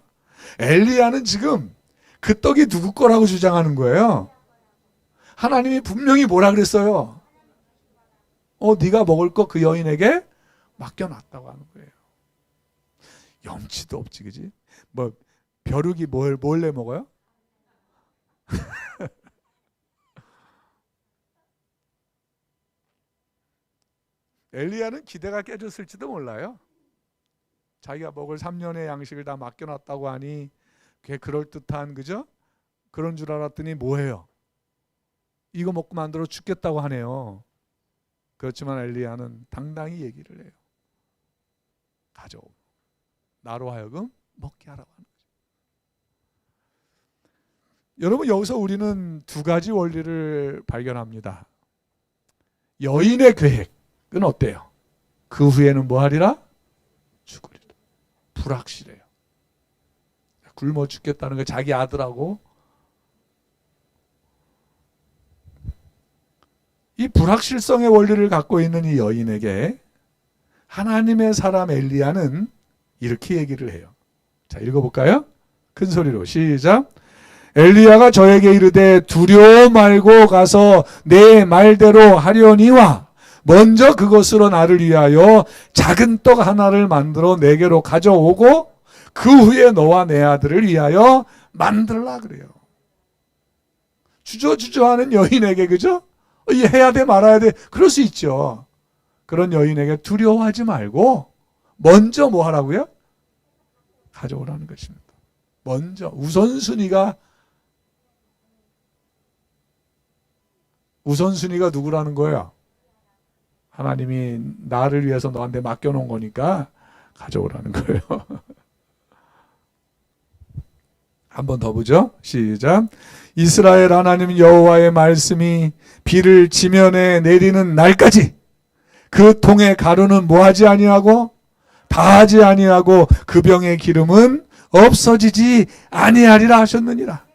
S1: 엘리야는 지금 그 떡이 누구 거라고 주장하는 거예요. 하나님이 분명히 뭐라 그랬어요? 네가 먹을 거 그 여인에게 맡겨놨다고 하는 거예요. 염치도 없지, 그지? 뭐 벼룩이 뭘래 먹어요? 엘리야는 기대가 깨졌을지도 몰라요. 자기가 먹을 3년의 양식을 다 맡겨놨다고 하니 그게 그럴듯한, 그죠? 그런 줄 알았더니 뭐예요? 이거 먹고 만들어 죽겠다고 하네요. 그렇지만 엘리야는 당당히 얘기를 해요. 가져오. 나로 하여금 먹게 하라고 하는 거죠. 여러분, 여기서 우리는 두 가지 원리를 발견합니다. 여인의 계획은 어때요? 그 후에는 뭐 하리라? 죽으리라. 불확실해요. 굶어 죽겠다는 게 자기 아들하고. 이 불확실성의 원리를 갖고 있는 이 여인에게 하나님의 사람 엘리야는 이렇게 얘기를 해요. 자, 읽어볼까요? 큰 소리로 시작. 엘리야가 저에게 이르되 두려워 말고 가서 내 말대로 하려니와 먼저 그것으로 나를 위하여 작은 떡 하나를 만들어 내게로 가져오고 그 후에 너와 내 아들을 위하여 만들라 그래요. 주저주저하는 여인에게, 그죠? 해야 돼 말아야 돼 그럴 수 있죠. 그런 여인에게 두려워하지 말고 먼저 뭐 하라고요? 가져오라는 것입니다. 먼저 우선순위가 누구라는 거예요? 하나님이 나를 위해서 너한테 맡겨놓은 거니까 가져오라는 거예요. 한 번 더 보죠. 시작. 이스라엘 하나님 여호와의 말씀이 비를 지면에 내리는 날까지 그 통의 가루는 뭐하지 아니하고 다하지 아니하고 그 병의 기름은 없어지지 아니하리라 하셨느니라.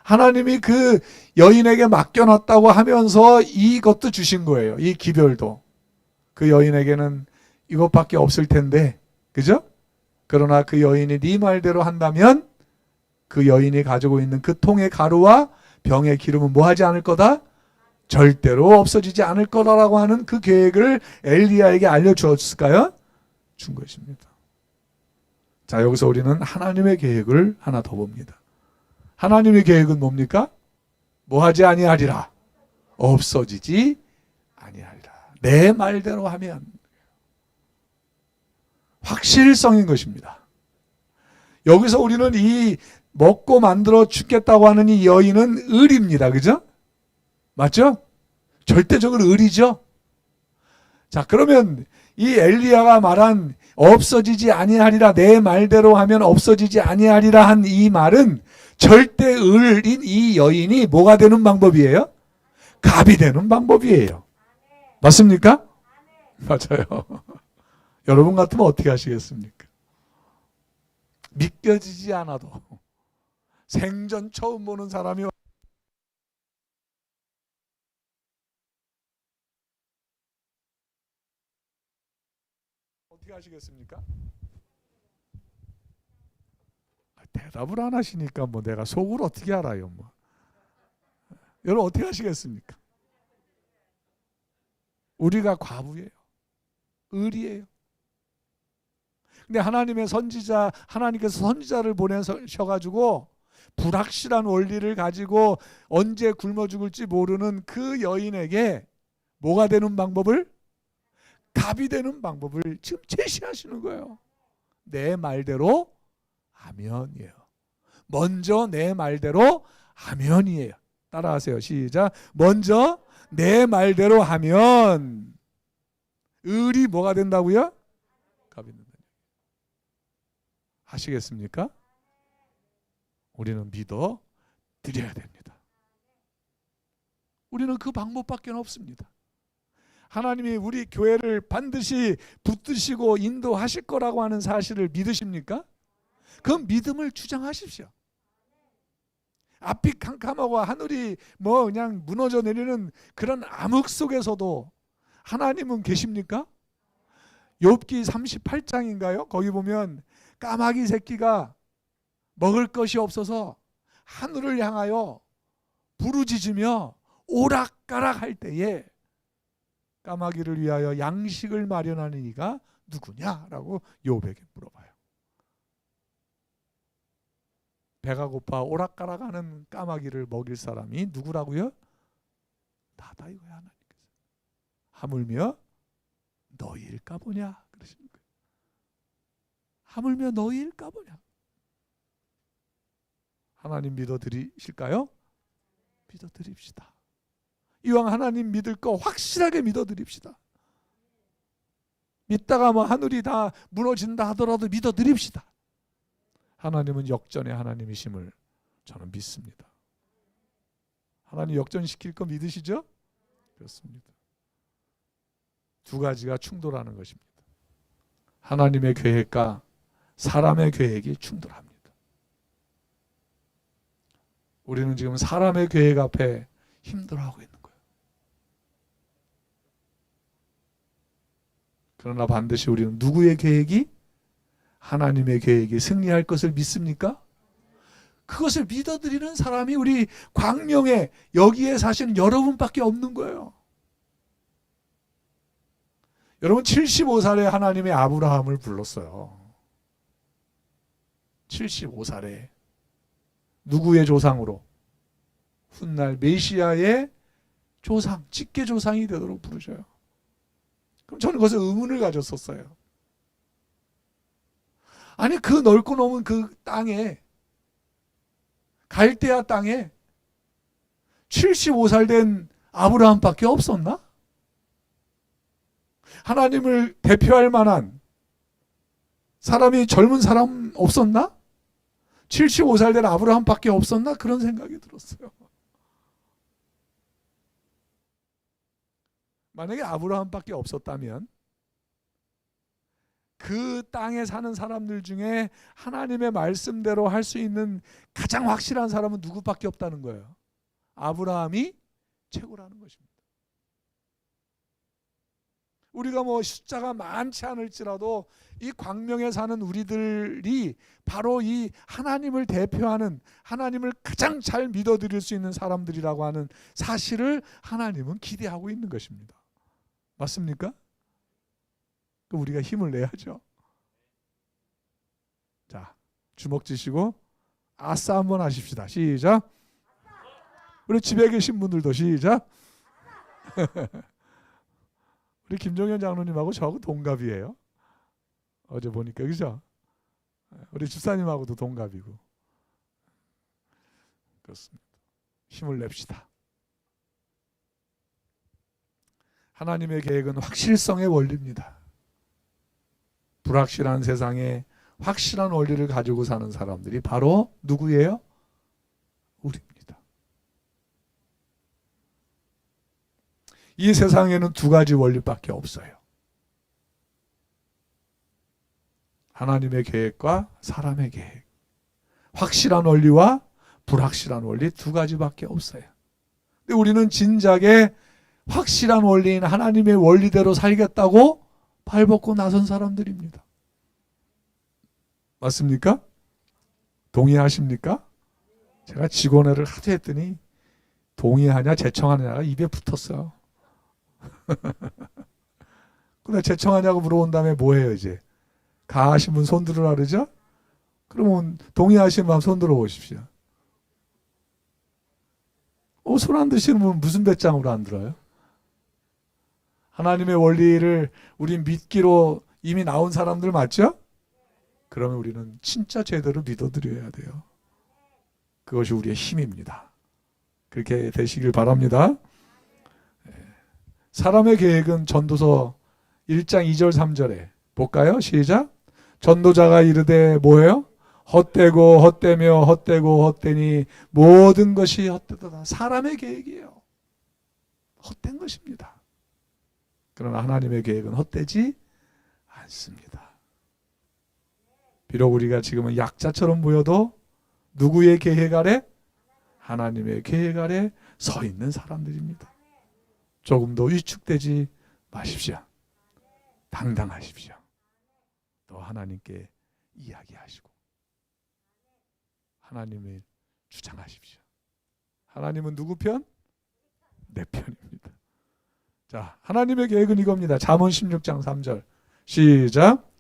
S1: 하나님이 그 여인에게 맡겨놨다고 하면서 이것도 주신 거예요. 이 기별도. 그 여인에게는 이것밖에 없을 텐데, 그죠? 그러나 그 여인이 네 말대로 한다면 그 여인이 가지고 있는 그 통의 가루와 병의 기름은 뭐하지 않을 거다? 절대로 없어지지 않을 거다라고 하는 그 계획을 엘리야에게 알려주었을까요? 준 것입니다. 자, 여기서 우리는 하나님의 계획을 하나 더 봅니다. 하나님의 계획은 뭡니까? 뭐하지 아니하리라. 없어지지 아니하리라. 내 말대로 하면. 확실성인 것입니다. 여기서 우리는 이 먹고 만들어 죽겠다고 하는 이 여인은 을입니다. 그죠? 맞죠? 절대적으로 을이죠. 자, 그러면 이 엘리야가 말한 없어지지 아니하리라, 내 말대로 하면 없어지지 아니하리라 한 이 말은 절대 을인 이 여인이 뭐가 되는 방법이에요? 갑이 되는 방법이에요. 맞습니까? 맞아요. 여러분 같으면 어떻게 하시겠습니까? 믿겨지지 않아도 생전 처음 보는 사람이 어떻게 하시겠습니까? 대답을 안 하시니까 뭐 내가 속을 어떻게 알아요? 뭐. 여러분 어떻게 하시겠습니까? 우리가 과부예요. 을이에요. 근데 하나님의 선지자, 하나님께서 선지자를 보내셔가지고 불확실한 원리를 가지고 언제 굶어 죽을지 모르는 그 여인에게 뭐가 되는 방법을? 갑이 되는 방법을 지금 제시하시는 거예요. 내 말대로 하면이에요. 먼저 내 말대로 하면이에요. 따라하세요. 시작. 먼저 내 말대로 하면 을이 뭐가 된다고요? 갑이 된다. 하시겠습니까? 우리는 믿어 드려야 됩니다. 우리는 그 방법밖에 없습니다. 하나님이 우리 교회를 반드시 붙드시고 인도하실 거라고 하는 사실을 믿으십니까? 그 믿음을 주장하십시오. 앞이 캄캄하고 하늘이 뭐 그냥 무너져 내리는 그런 암흑 속에서도 하나님은 계십니까? 욥기 38장인가요? 거기 보면 까마귀 새끼가 먹을 것이 없어서 하늘을 향하여 부르짖으며 오락가락 할 때에 까마귀를 위하여 양식을 마련하는 이가 누구냐라고 욥에게 물어봐요. 배가 고파 오락가락하는 까마귀를 먹일 사람이 누구라고요? 나다 이거야. 하나님께서. 하물며 너희일까 보냐 그러시는 거예요. 하물며 너희일까 보냐. 하나님 믿어드리실까요? 믿어드립시다. 이왕 하나님 믿을 거 확실하게 믿어드립시다. 믿다가 뭐 하늘이 다 무너진다 하더라도 믿어드립시다. 하나님은 역전의 하나님이심을 저는 믿습니다. 하나님 역전시킬 거 믿으시죠? 그렇습니다. 두 가지가 충돌하는 것입니다. 하나님의 계획과 사람의 계획이 충돌합니다. 우리는 지금 사람의 계획 앞에 힘들어하고 있는 거예요. 그러나 반드시 우리는 누구의 계획이? 하나님의 계획이 승리할 것을 믿습니까? 그것을 믿어드리는 사람이 우리 광명에 여기에 사시는 여러분밖에 없는 거예요. 여러분 75살에 하나님의 아브라함을 불렀어요. 75살에 누구의 조상으로? 훗날 메시아의 조상, 직계 조상이 되도록 부르셔요. 그럼 저는 그것에 의문을 가졌었어요. 아니 그 넓고 넓은 그 땅에, 갈대아 땅에 75살 된 아브라함밖에 없었나? 하나님을 대표할 만한 사람이, 젊은 사람 없었나? 75살 된 아브라함밖에 없었나? 그런 생각이 들었어요. 만약에 아브라함밖에 없었다면 그 땅에 사는 사람들 중에 하나님의 말씀대로 할 수 있는 가장 확실한 사람은 누구밖에 없다는 거예요. 아브라함이 최고라는 것입니다. 우리가 뭐 숫자가 많지 않을지라도 이 광명에 사는 우리들이 바로 이 하나님을 대표하는, 하나님을 가장 잘 믿어드릴 수 있는 사람들이라고 하는 사실을 하나님은 기대하고 있는 것입니다. 맞습니까? 그럼 우리가 힘을 내야죠. 자, 주먹 쥐시고 아싸 한번 하십시다. 시작. 우리 집에 계신 분들도 시작. 우리 김종현 장로님하고 저하고 동갑이에요. 어제 보니까, 그죠? 우리 집사님하고도 동갑이고. 그렇습니다. 힘을 냅시다. 하나님의 계획은 확실성의 원리입니다. 불확실한 세상에 확실한 원리를 가지고 사는 사람들이 바로 누구예요? 우리입니다. 이 세상에는 두 가지 원리밖에 없어요. 하나님의 계획과 사람의 계획. 확실한 원리와 불확실한 원리 두 가지밖에 없어요. 근데 우리는 진작에 확실한 원리인 하나님의 원리대로 살겠다고 발벗고 나선 사람들입니다. 맞습니까? 동의하십니까? 제가 직원회를 하도 했더니 동의하냐 제청하냐가 입에 붙었어요. 근데 제청하냐고 물어본 다음에 뭐해요 이제? 가하신 분 손 들으라 그러죠? 그러면 동의하시는 분 손 들어보십시오. 손 안 드시는 분 무슨 배짱으로 안 들어요? 하나님의 원리를 우리 믿기로 이미 나온 사람들 맞죠? 그러면 우리는 진짜 제대로 믿어드려야 돼요. 그것이 우리의 힘입니다. 그렇게 되시길 바랍니다. 사람의 계획은 전도서 1장 2절 3절에 볼까요? 시작. 전도자가 이르되 뭐예요? 헛되고 헛되며 헛되고 헛되니 모든 것이 헛되도다. 사람의 계획이에요. 헛된 것입니다. 그러나 하나님의 계획은 헛되지 않습니다. 비록 우리가 지금은 약자처럼 보여도 누구의 계획 아래? 하나님의 계획 아래 서 있는 사람들입니다. 조금도 위축되지 마십시오. 당당하십시오. 또 하나님께 이야기하시고 하나님을 주장하십시오. 하나님은 누구 편? 내 편입니다. 자, 하나님의 계획은 이겁니다. 잠언 16장 3절 시작.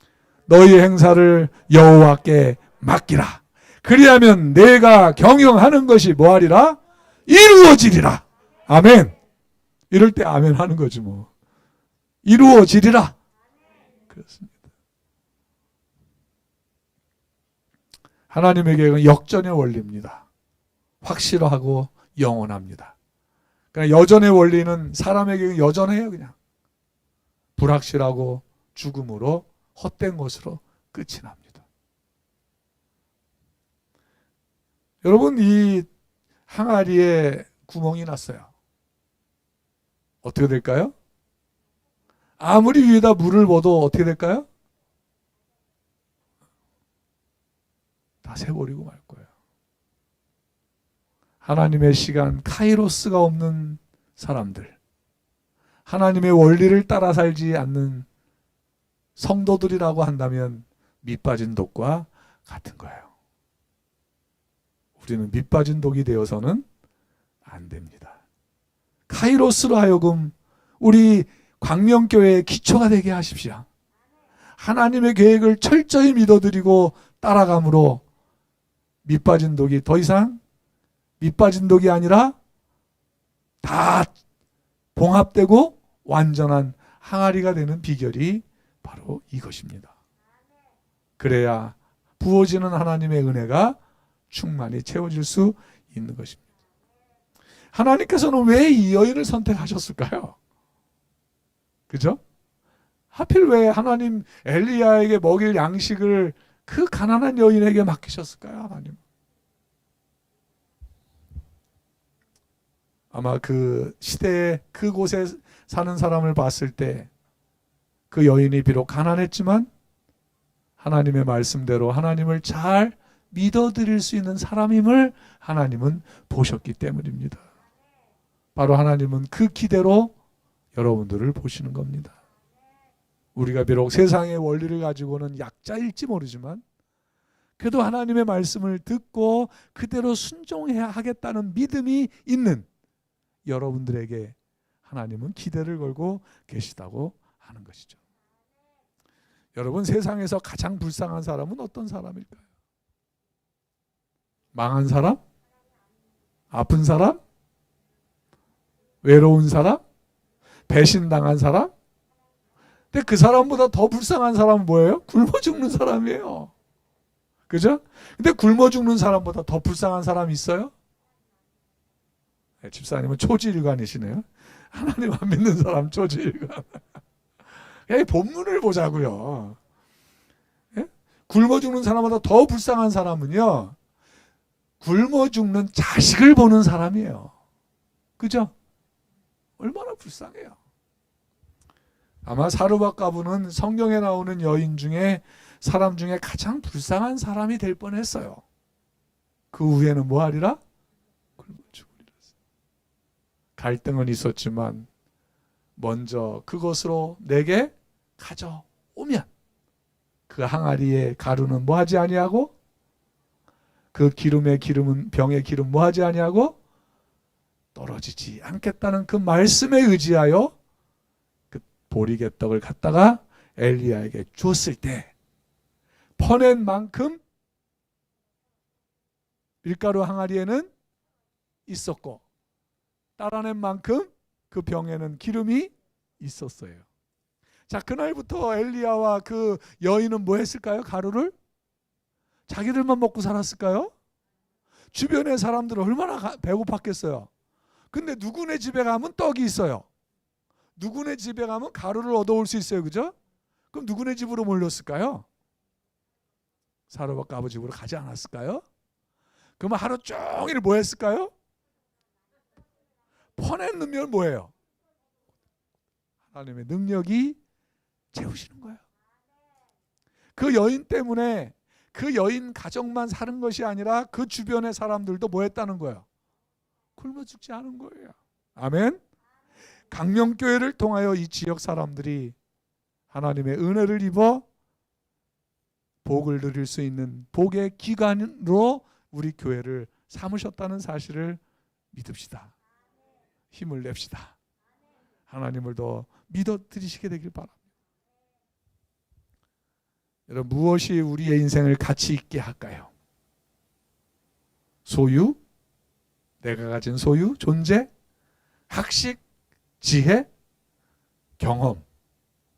S1: 너희 행사를 여호와께 맡기라. 그리하면 내가 경영하는 것이 뭐하리라? 이루어지리라. 아멘. 이럴 때 아멘 하는 거지 뭐. 이루어지리라. 그렇습니다. 하나님의 계획은 역전의 원리입니다. 확실하고 영원합니다. 그러니까 여전의 원리는 사람의 계획은 여전해요. 그냥 불확실하고 죽음으로 헛된 것으로 끝이 납니다. 여러분, 이 항아리에 구멍이 났어요. 어떻게 될까요? 아무리 위에다 물을 부어도 어떻게 될까요? 다 새버리고 말 거예요. 하나님의 시간, 카이로스가 없는 사람들, 하나님의 원리를 따라 살지 않는 성도들이라고 한다면 밑빠진 독과 같은 거예요. 우리는 밑빠진 독이 되어서는 안 됩니다. 카이로스로 하여금 우리 광명교회의 기초가 되게 하십시오. 하나님의 계획을 철저히 믿어드리고 따라감으로 밑빠진 독이 더 이상 밑빠진 독이 아니라 다 봉합되고 완전한 항아리가 되는 비결이 바로 이것입니다. 그래야 부어지는 하나님의 은혜가 충만히 채워질 수 있는 것입니다. 하나님께서는 왜 이 여인을 선택하셨을까요? 그죠? 하필 왜 하나님 엘리야에게 먹일 양식을 그 가난한 여인에게 맡기셨을까요? 하나님. 아마 그 시대에 그곳에 사는 사람을 봤을 때 그 여인이 비록 가난했지만 하나님의 말씀대로 하나님을 잘 믿어드릴 수 있는 사람임을 하나님은 보셨기 때문입니다. 바로 하나님은 그 기대로 여러분들을 보시는 겁니다. 우리가 비록 세상의 원리를 가지고는 약자일지 모르지만 그래도 하나님의 말씀을 듣고 그대로 순종해야 하겠다는 믿음이 있는 여러분들에게 하나님은 기대를 걸고 계시다고 하는 것이죠. 여러분, 세상에서 가장 불쌍한 사람은 어떤 사람일까요? 망한 사람? 아픈 사람? 외로운 사람? 배신당한 사람? 근데 그 사람보다 더 불쌍한 사람은 뭐예요? 굶어 죽는 사람이에요. 그죠? 근데 굶어 죽는 사람보다 더 불쌍한 사람이 있어요? 네, 집사님은 초지일관이시네요. 하나님 안 믿는 사람 초지일관. 본문을 보자고요. 예? 굶어 죽는 사람보다 더 불쌍한 사람은요, 굶어 죽는 자식을 보는 사람이에요. 그죠? 얼마나 불쌍해요. 아마 사르밧 가부는 성경에 나오는 여인 중에 사람 중에 가장 불쌍한 사람이 될 뻔했어요. 그 후에는 뭐 하리라? 굶어 죽으리라. 갈등은 있었지만 먼저 그것으로 내게 가져오면 그 항아리의 가루는 뭐 하지 아니하고 그 기름의 기름은 병의 기름 뭐 하지 아니하고 떨어지지 않겠다는 그 말씀에 의지하여 그 보리개떡을 갖다가 엘리야에게 주었을 때 퍼낸 만큼 밀가루 항아리에는 있었고 따라낸 만큼 그 병에는 기름이 있었어요. 자, 그날부터 엘리야와 그 여인은 뭐 했을까요? 가루를? 자기들만 먹고 살았을까요? 주변의 사람들은 얼마나 배고팠겠어요. 근데 누구네 집에 가면 떡이 있어요. 누구네 집에 가면 가루를 얻어올 수 있어요. 그죠? 그럼 누구네 집으로 몰렸을까요? 사르밧 가부 집으로 가지 않았을까요? 그러면 하루 종일 뭐 했을까요? 퍼내놓으면 뭐예요? 하나님의 능력이 채우시는 거예요. 그 여인 때문에 그 여인 가정만 사는 것이 아니라 그 주변의 사람들도 뭐 했다는 거예요? 굶어 죽지 않은 거예요. 아멘. 강명교회를 통하여 이 지역 사람들이 하나님의 은혜를 입어 복을 누릴 수 있는 복의 기관으로 우리 교회를 삼으셨다는 사실을 믿읍시다. 힘을 냅시다. 하나님을 더 믿어 드리시게 되길 바랍니다. 여러분, 무엇이 우리의 인생을 가치 있게 할까요? 소유? 내가 가진 소유? 존재? 학식? 지혜? 경험?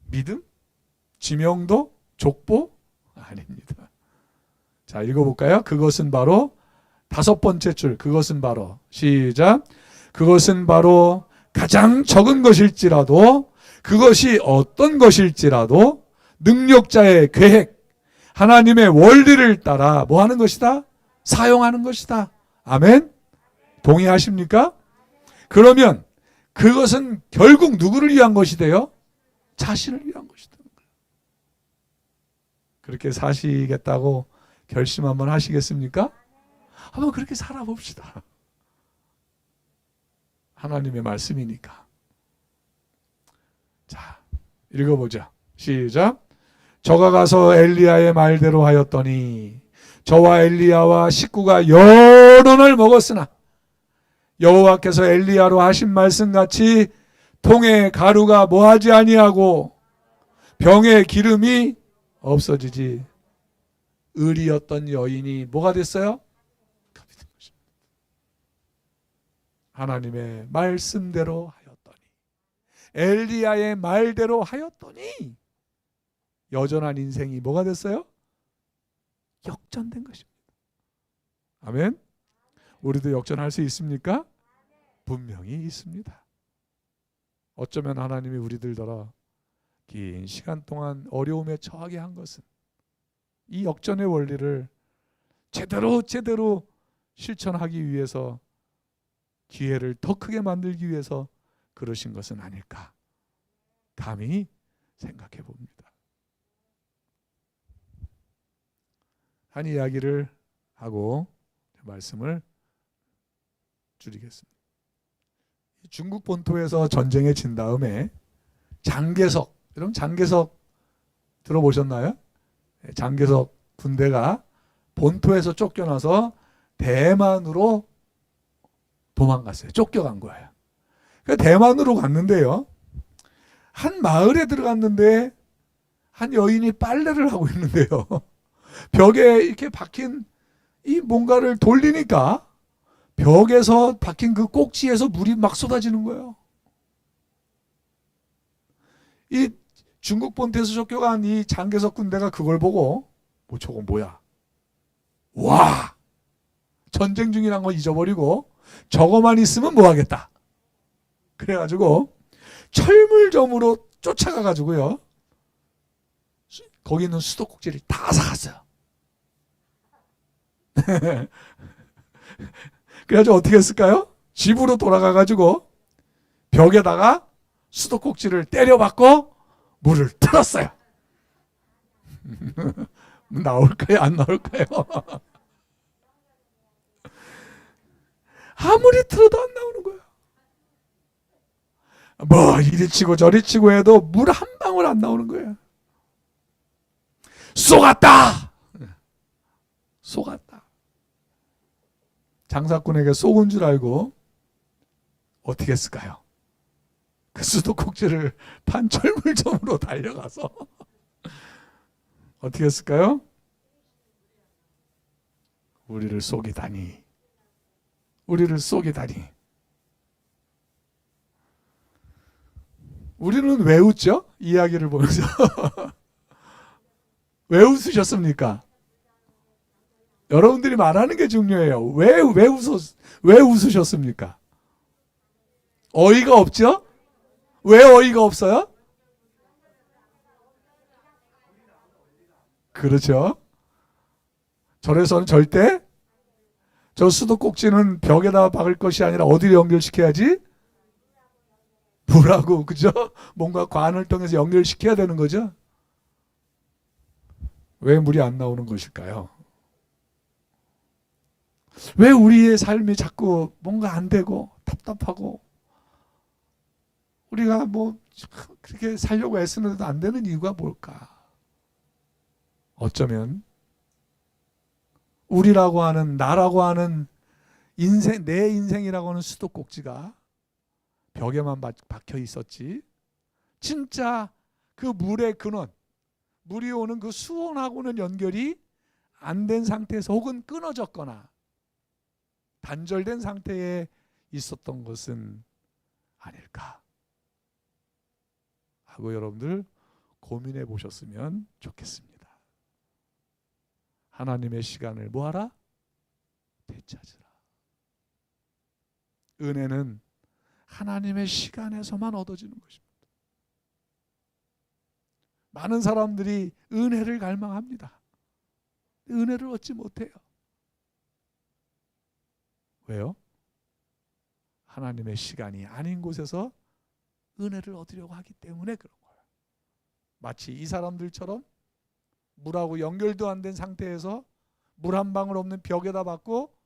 S1: 믿음? 지명도? 족보? 아닙니다. 자, 읽어볼까요? 그것은 바로 다섯 번째 줄. 그것은 바로 시작. 그것은 바로 가장 적은 것일지라도 그것이 어떤 것일지라도 능력자의 계획, 하나님의 원리를 따라 뭐 하는 것이다? 사용하는 것이다. 아멘? 동의하십니까? 그러면 그것은 결국 누구를 위한 것이 돼요? 자신을 위한 것이 되는 거예요. 그렇게 사시겠다고 결심 한번 하시겠습니까? 한번 그렇게 살아봅시다. 하나님의 말씀이니까. 자, 읽어보자. 시작. 저가 가서 엘리야의 말대로 하였더니 저와 엘리야와 식구가 여러 날 먹었으나 여호와께서 엘리야로 하신 말씀같이 통에 가루가 뭐하지 아니하고 병에 기름이 없어지지. 의리였던 여인이 뭐가 됐어요? 하나님의 말씀대로 하였더니, 엘리야의 말대로 하였더니 여전한 인생이 뭐가 됐어요? 역전된 것입니다. 아멘. 우리도 역전할 수 있습니까? 분명히 있습니다. 어쩌면 하나님이 우리들더러 긴 시간 동안 어려움에 처하게 한 것은 이 역전의 원리를 제대로 실천하기 위해서, 기회를 더 크게 만들기 위해서 그러신 것은 아닐까 감히 생각해 봅니다. 한 이야기를 하고 말씀을 줄이겠습니다. 중국 본토에서 전쟁에 진 다음에 장개석, 여러분 장개석 들어보셨나요? 장개석 군대가 본토에서 쫓겨나서 대만으로 도망갔어요. 쫓겨간 거예요. 그러니까 대만으로 갔는데요, 한 마을에 들어갔는데 한 여인이 빨래를 하고 있는데요, 벽에 이렇게 박힌 이 뭔가를 돌리니까 벽에서 박힌 그 꼭지에서 물이 막 쏟아지는 거예요. 이 중국 본토에서 쫓겨간 이 장개석 군대가 그걸 보고 뭐 저거 뭐야? 와! 전쟁 중이란 거 잊어버리고 저거만 있으면 뭐 하겠다. 그래가지고 철물점으로 쫓아가가지고요, 거기 있는 수도꼭지를 다 사갔어요. 그래가지고 어떻게 했을까요? 집으로 돌아가가지고 벽에다가 수도꼭지를 때려박고 물을 틀었어요. 나올까요? 안 나올까요? 아무리 틀어도 안 나오는 거예요. 뭐 이리 치고 저리 치고 해도 물 한 방울 안 나오는 거예요. 쏘갔다. 쏘갔다. 장사꾼에게 쏘은 줄 알고 어떻게 했을까요? 그 수도꼭지를 판철물점으로 달려가서 어떻게 했을까요? 우리를 속이다니. 우리를 속이다니. 우리는 왜 웃죠? 이야기를 보면서. 왜 웃으셨습니까? 여러분들이 말하는 게 중요해요. 왜 웃으셨습니까? 어이가 없죠? 왜 어이가 없어요? 그렇죠. 절에서는 절대 저 수도꼭지는 벽에다 박을 것이 아니라 어디를 연결시켜야지? 물하고, 그죠? 뭔가 관을 통해서 연결시켜야 되는 거죠. 왜 물이 안 나오는 것일까요? 왜 우리의 삶이 자꾸 뭔가 안 되고 답답하고 우리가 뭐 그렇게 살려고 애쓰는데도 안 되는 이유가 뭘까? 어쩌면 우리라고 하는, 나라고 하는 인생, 내 인생이라고 하는 수도꼭지가 벽에만 박혀 있었지, 진짜 그 물의 근원, 물이 오는 그 수온하고는 연결이 안 된 상태에서 혹은 끊어졌거나 단절된 상태에 있었던 것은 아닐까 하고 여러분들 고민해 보셨으면 좋겠습니다. 하나님의 시간을 뭐하라? 되찾으라. 은혜는 하나님의 시간에서만 얻어지는 것입니다. 많은 사람들이 은혜를 갈망합니다. 은혜를 얻지 못해요. 왜요? 하나님의 시간이 아닌 곳에서 은혜를 얻으려고 하기 때문에 그런 거예요. 마치 이 사람들처럼 물하고 연결도 안 된 상태에서 물 한 방울 없는 벽에다 박고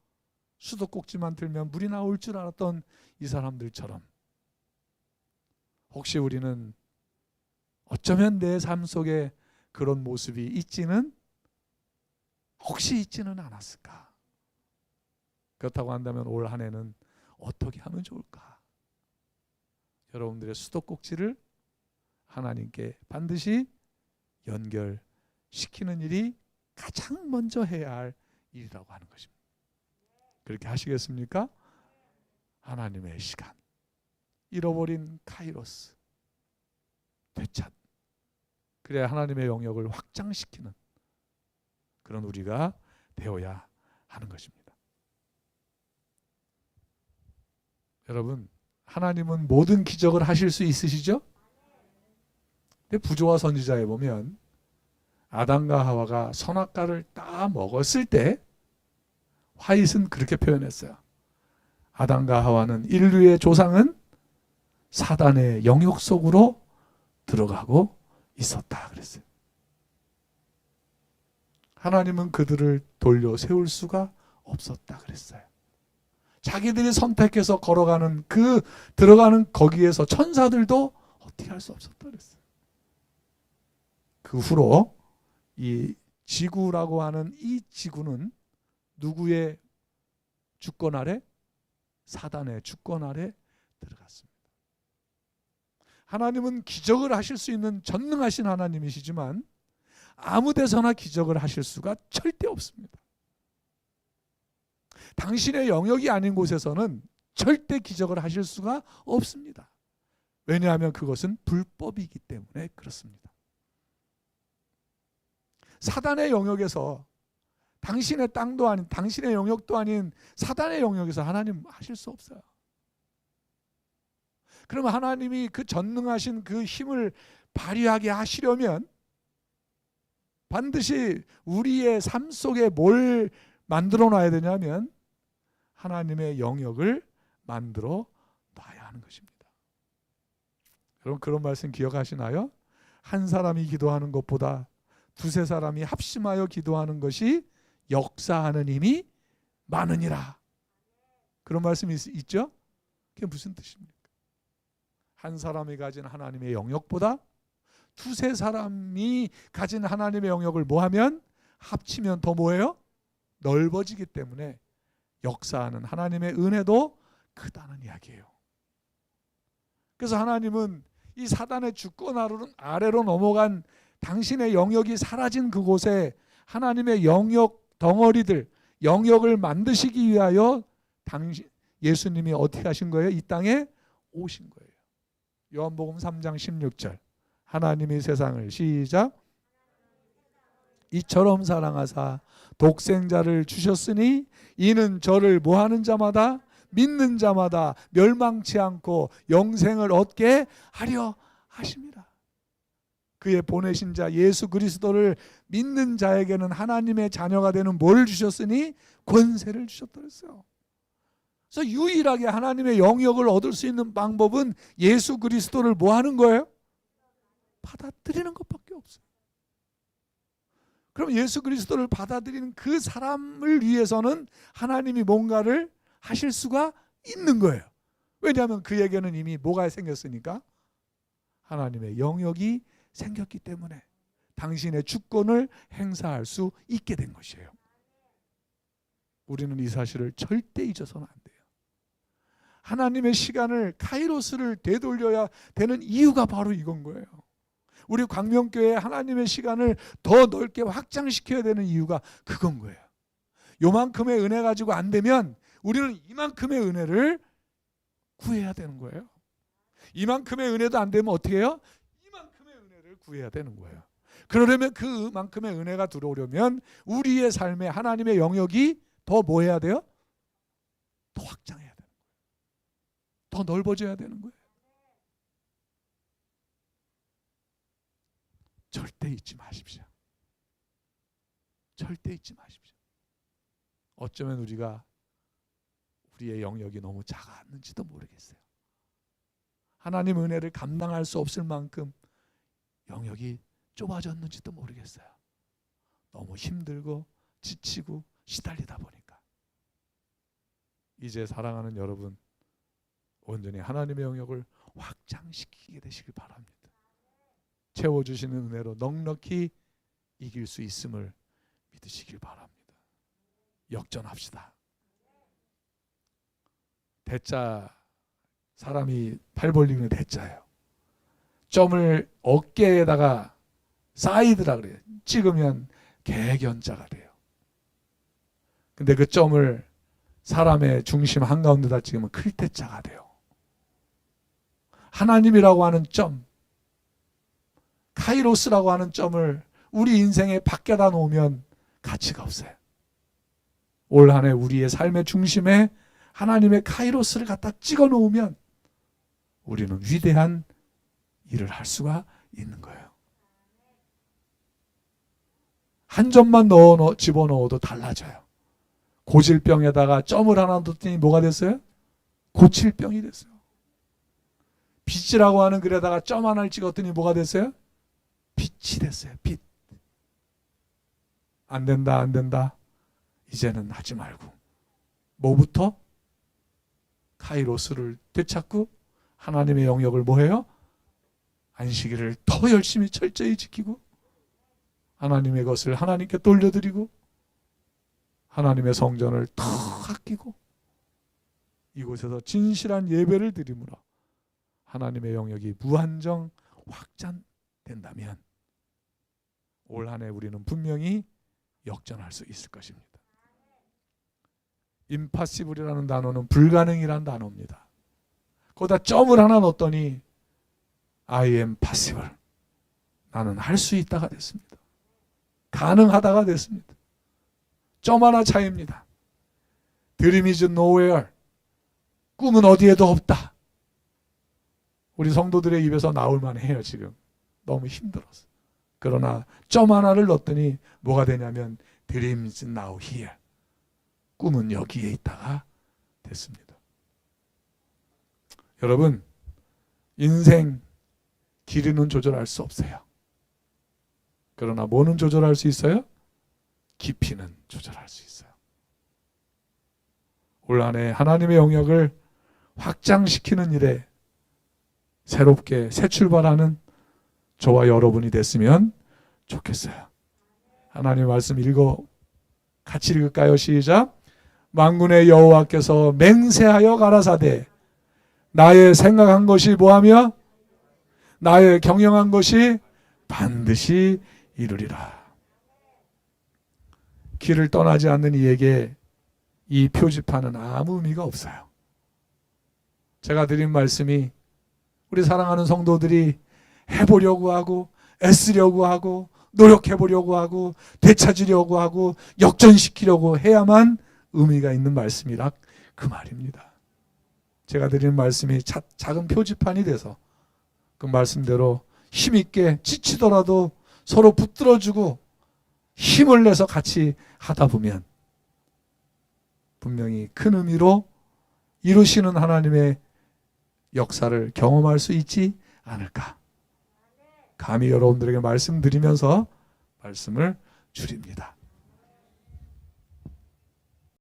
S1: 수도꼭지만 들면 물이 나올 줄 알았던 이 사람들처럼, 혹시 우리는 어쩌면 내 삶 속에 그런 모습이 혹시 있지는 않았을까? 그렇다고 한다면 올 한 해는 어떻게 하면 좋을까? 여러분들의 수도꼭지를 하나님께 반드시 연결시키는 일이 가장 먼저 해야 할 일이라고 하는 것입니다. 그렇게 하시겠습니까? 하나님의 시간, 잃어버린 카이로스, 되찾, 그래야 하나님의 영역을 확장시키는 그런 우리가 되어야 하는 것입니다. 여러분, 하나님은 모든 기적을 하실 수 있으시죠? 근데 부조와 선지자에 보면 아담과 하와가 선악과를 딱 먹었을 때 화잇은 그렇게 표현했어요. 아담과 하와는 인류의 조상은 사단의 영역 속으로 들어가고 있었다 그랬어요. 하나님은 그들을 돌려 세울 수가 없었다 그랬어요. 자기들이 선택해서 걸어가는 그 들어가는 거기에서 천사들도 어떻게 할 수 없었다 그랬어요. 그 후로 이 지구라고 하는 이 지구는 누구의 주권 아래? 사단의 주권 아래 들어갔습니다. 하나님은 기적을 하실 수 있는 전능하신 하나님이시지만 아무 데서나 기적을 하실 수가 절대 없습니다. 당신의 영역이 아닌 곳에서는 절대 기적을 하실 수가 없습니다. 왜냐하면 그것은 불법이기 때문에 그렇습니다. 사단의 영역에서 당신의 땅도 아닌 당신의 영역도 아닌 사단의 영역에서 하나님 하실 수 없어요. 그러면 하나님이 그 전능하신 그 힘을 발휘하게 하시려면 반드시 우리의 삶 속에 뭘 만들어 놔야 되냐면 하나님의 영역을 만들어 놔야 하는 것입니다. 여러분 그런 말씀 기억하시나요? 한 사람이 기도하는 것보다 두세 사람이 합심하여 기도하는 것이 역사하는 힘이 많으니라. 그런 말씀이 있죠? 그게 무슨 뜻입니까? 한 사람이 가진 하나님의 영역보다 두세 사람이 가진 하나님의 영역을 뭐하면 합치면 더 뭐예요? 넓어지기 때문에 역사하는 하나님의 은혜도 크다는 이야기예요. 그래서 하나님은 이 사단의 주권 아래로 넘어간 당신의 영역이 사라진 그곳에 하나님의 영역 덩어리들, 영역을 만드시기 위하여 예수님이 어떻게 하신 거예요? 이 땅에 오신 거예요. 요한복음 3장 16절 하나님이 세상을 시작 이처럼 사랑하사 독생자를 주셨으니 이는 저를 뭐하는 자마다 믿는 자마다 멸망치 않고 영생을 얻게 하려 하십니다. 그의 보내신 자 예수 그리스도를 믿는 자에게는 하나님의 자녀가 되는 뭘 주셨으니 권세를 주셨다 그랬어요. 그래서 유일하게 하나님의 영역을 얻을 수 있는 방법은 예수 그리스도를 뭐 하는 거예요? 받아들이는 것밖에 없어요. 그럼 예수 그리스도를 받아들이는 그 사람을 위해서는 하나님이 뭔가를 하실 수가 있는 거예요. 왜냐하면 그에게는 이미 뭐가 생겼으니까? 하나님의 영역이 생겼기 때문에 당신의 주권을 행사할 수 있게 된 것이에요. 우리는 이 사실을 절대 잊어서는 안 돼요. 하나님의 시간을 카이로스를 되돌려야 되는 이유가 바로 이건 거예요. 우리 광명교회 하나님의 시간을 더 넓게 확장시켜야 되는 이유가 그건 거예요. 요만큼의 은혜 가지고 안 되면 우리는 이만큼의 은혜를 구해야 되는 거예요. 이만큼의 은혜도 안 되면 어떻게 해요? 이만큼의 은혜를 구해야 되는 거예요. 그러려면 그만큼의 은혜가 들어오려면 우리의 삶에 하나님의 영역이 더 뭐 해야 돼요? 더 확장해야 되는 거예요. 더 넓어져야 되는 거예요. 절대 잊지 마십시오. 절대 잊지 마십시오. 어쩌면 우리가 우리의 영역이 너무 작았는지도 모르겠어요. 하나님 은혜를 감당할 수 없을 만큼 영역이 좁아졌는지도 모르겠어요. 너무 힘들고 지치고 시달리다 보니까. 이제 사랑하는 여러분, 온전히 하나님의 영역을 확장시키게 되시길 바랍니다. 채워주시는 은혜로 넉넉히 이길 수 있음을 믿으시길 바랍니다. 역전합시다. 대자, 사람이 팔 벌리는 대자예요. 점을 어깨에다가 사이드라 그래요. 찍으면 개견자가 돼요. 근데 그 점을 사람의 중심 한가운데다 찍으면 클대자가 돼요. 하나님이라고 하는 점, 카이로스라고 하는 점을 우리 인생에 밖에다 놓으면 가치가 없어요. 올 한 해 우리의 삶의 중심에 하나님의 카이로스를 갖다 찍어 놓으면 우리는 위대한 일을 할 수가 있는 거예요. 한 점만 집어넣어도 달라져요. 고질병에다가 점을 하나 뒀더니 뭐가 됐어요? 고칠병이 됐어요. 빛이라고 하는 글에다가 점 하나를 찍었더니 뭐가 됐어요? 빛이 됐어요. 빛. 안 된다, 안 된다. 이제는 하지 말고. 뭐부터? 카이로스를 되찾고 하나님의 영역을 뭐해요? 안식일을 더 열심히 철저히 지키고 하나님의 것을 하나님께 돌려드리고 하나님의 성전을 더 아끼고 이곳에서 진실한 예배를 드림으로 하나님의 영역이 무한정 확장된다면 올 한 해 우리는 분명히 역전할 수 있을 것입니다. impossible이라는 단어는 불가능이라는 단어입니다. 거기다 점을 하나 넣었더니 I am possible. 나는 할 수 있다가 됐습니다. 가능하다가 됐습니다. 점 하나 차이입니다. Dream is nowhere. 꿈은 어디에도 없다. 우리 성도들의 입에서 나올 만해요. 지금 너무 힘들어서. 그러나 점 하나를 넣었더니 뭐가 되냐면 Dream is now here. 꿈은 여기에 있다가 됐습니다. 여러분, 인생 길이는 조절할 수 없어요. 그러나 뭐는 조절할 수 있어요? 깊이는 조절할 수 있어요. 올 한 해 하나님의 영역을 확장시키는 일에 새롭게 새 출발하는 저와 여러분이 됐으면 좋겠어요. 하나님 말씀 같이 읽을까요? 시작. 만군의 여호와께서 맹세하여 가라사대 나의 생각한 것이 뭐하며 나의 경영한 것이 반드시 이루리라. 길을 떠나지 않는 이에게 이 표지판은 아무 의미가 없어요. 제가 드린 말씀이 우리 사랑하는 성도들이 해보려고 하고 애쓰려고 하고 노력해보려고 하고 되찾으려고 하고 역전시키려고 해야만 의미가 있는 말씀이라 그 말입니다. 제가 드리는 말씀이 작은 표지판이 돼서 그 말씀대로 힘있게 지치더라도 서로 붙들어주고 힘을 내서 같이 하다 보면 분명히 큰 의미로 이루시는 하나님의 역사를 경험할 수 있지 않을까. 감히 여러분들에게 말씀드리면서 말씀을 줄입니다.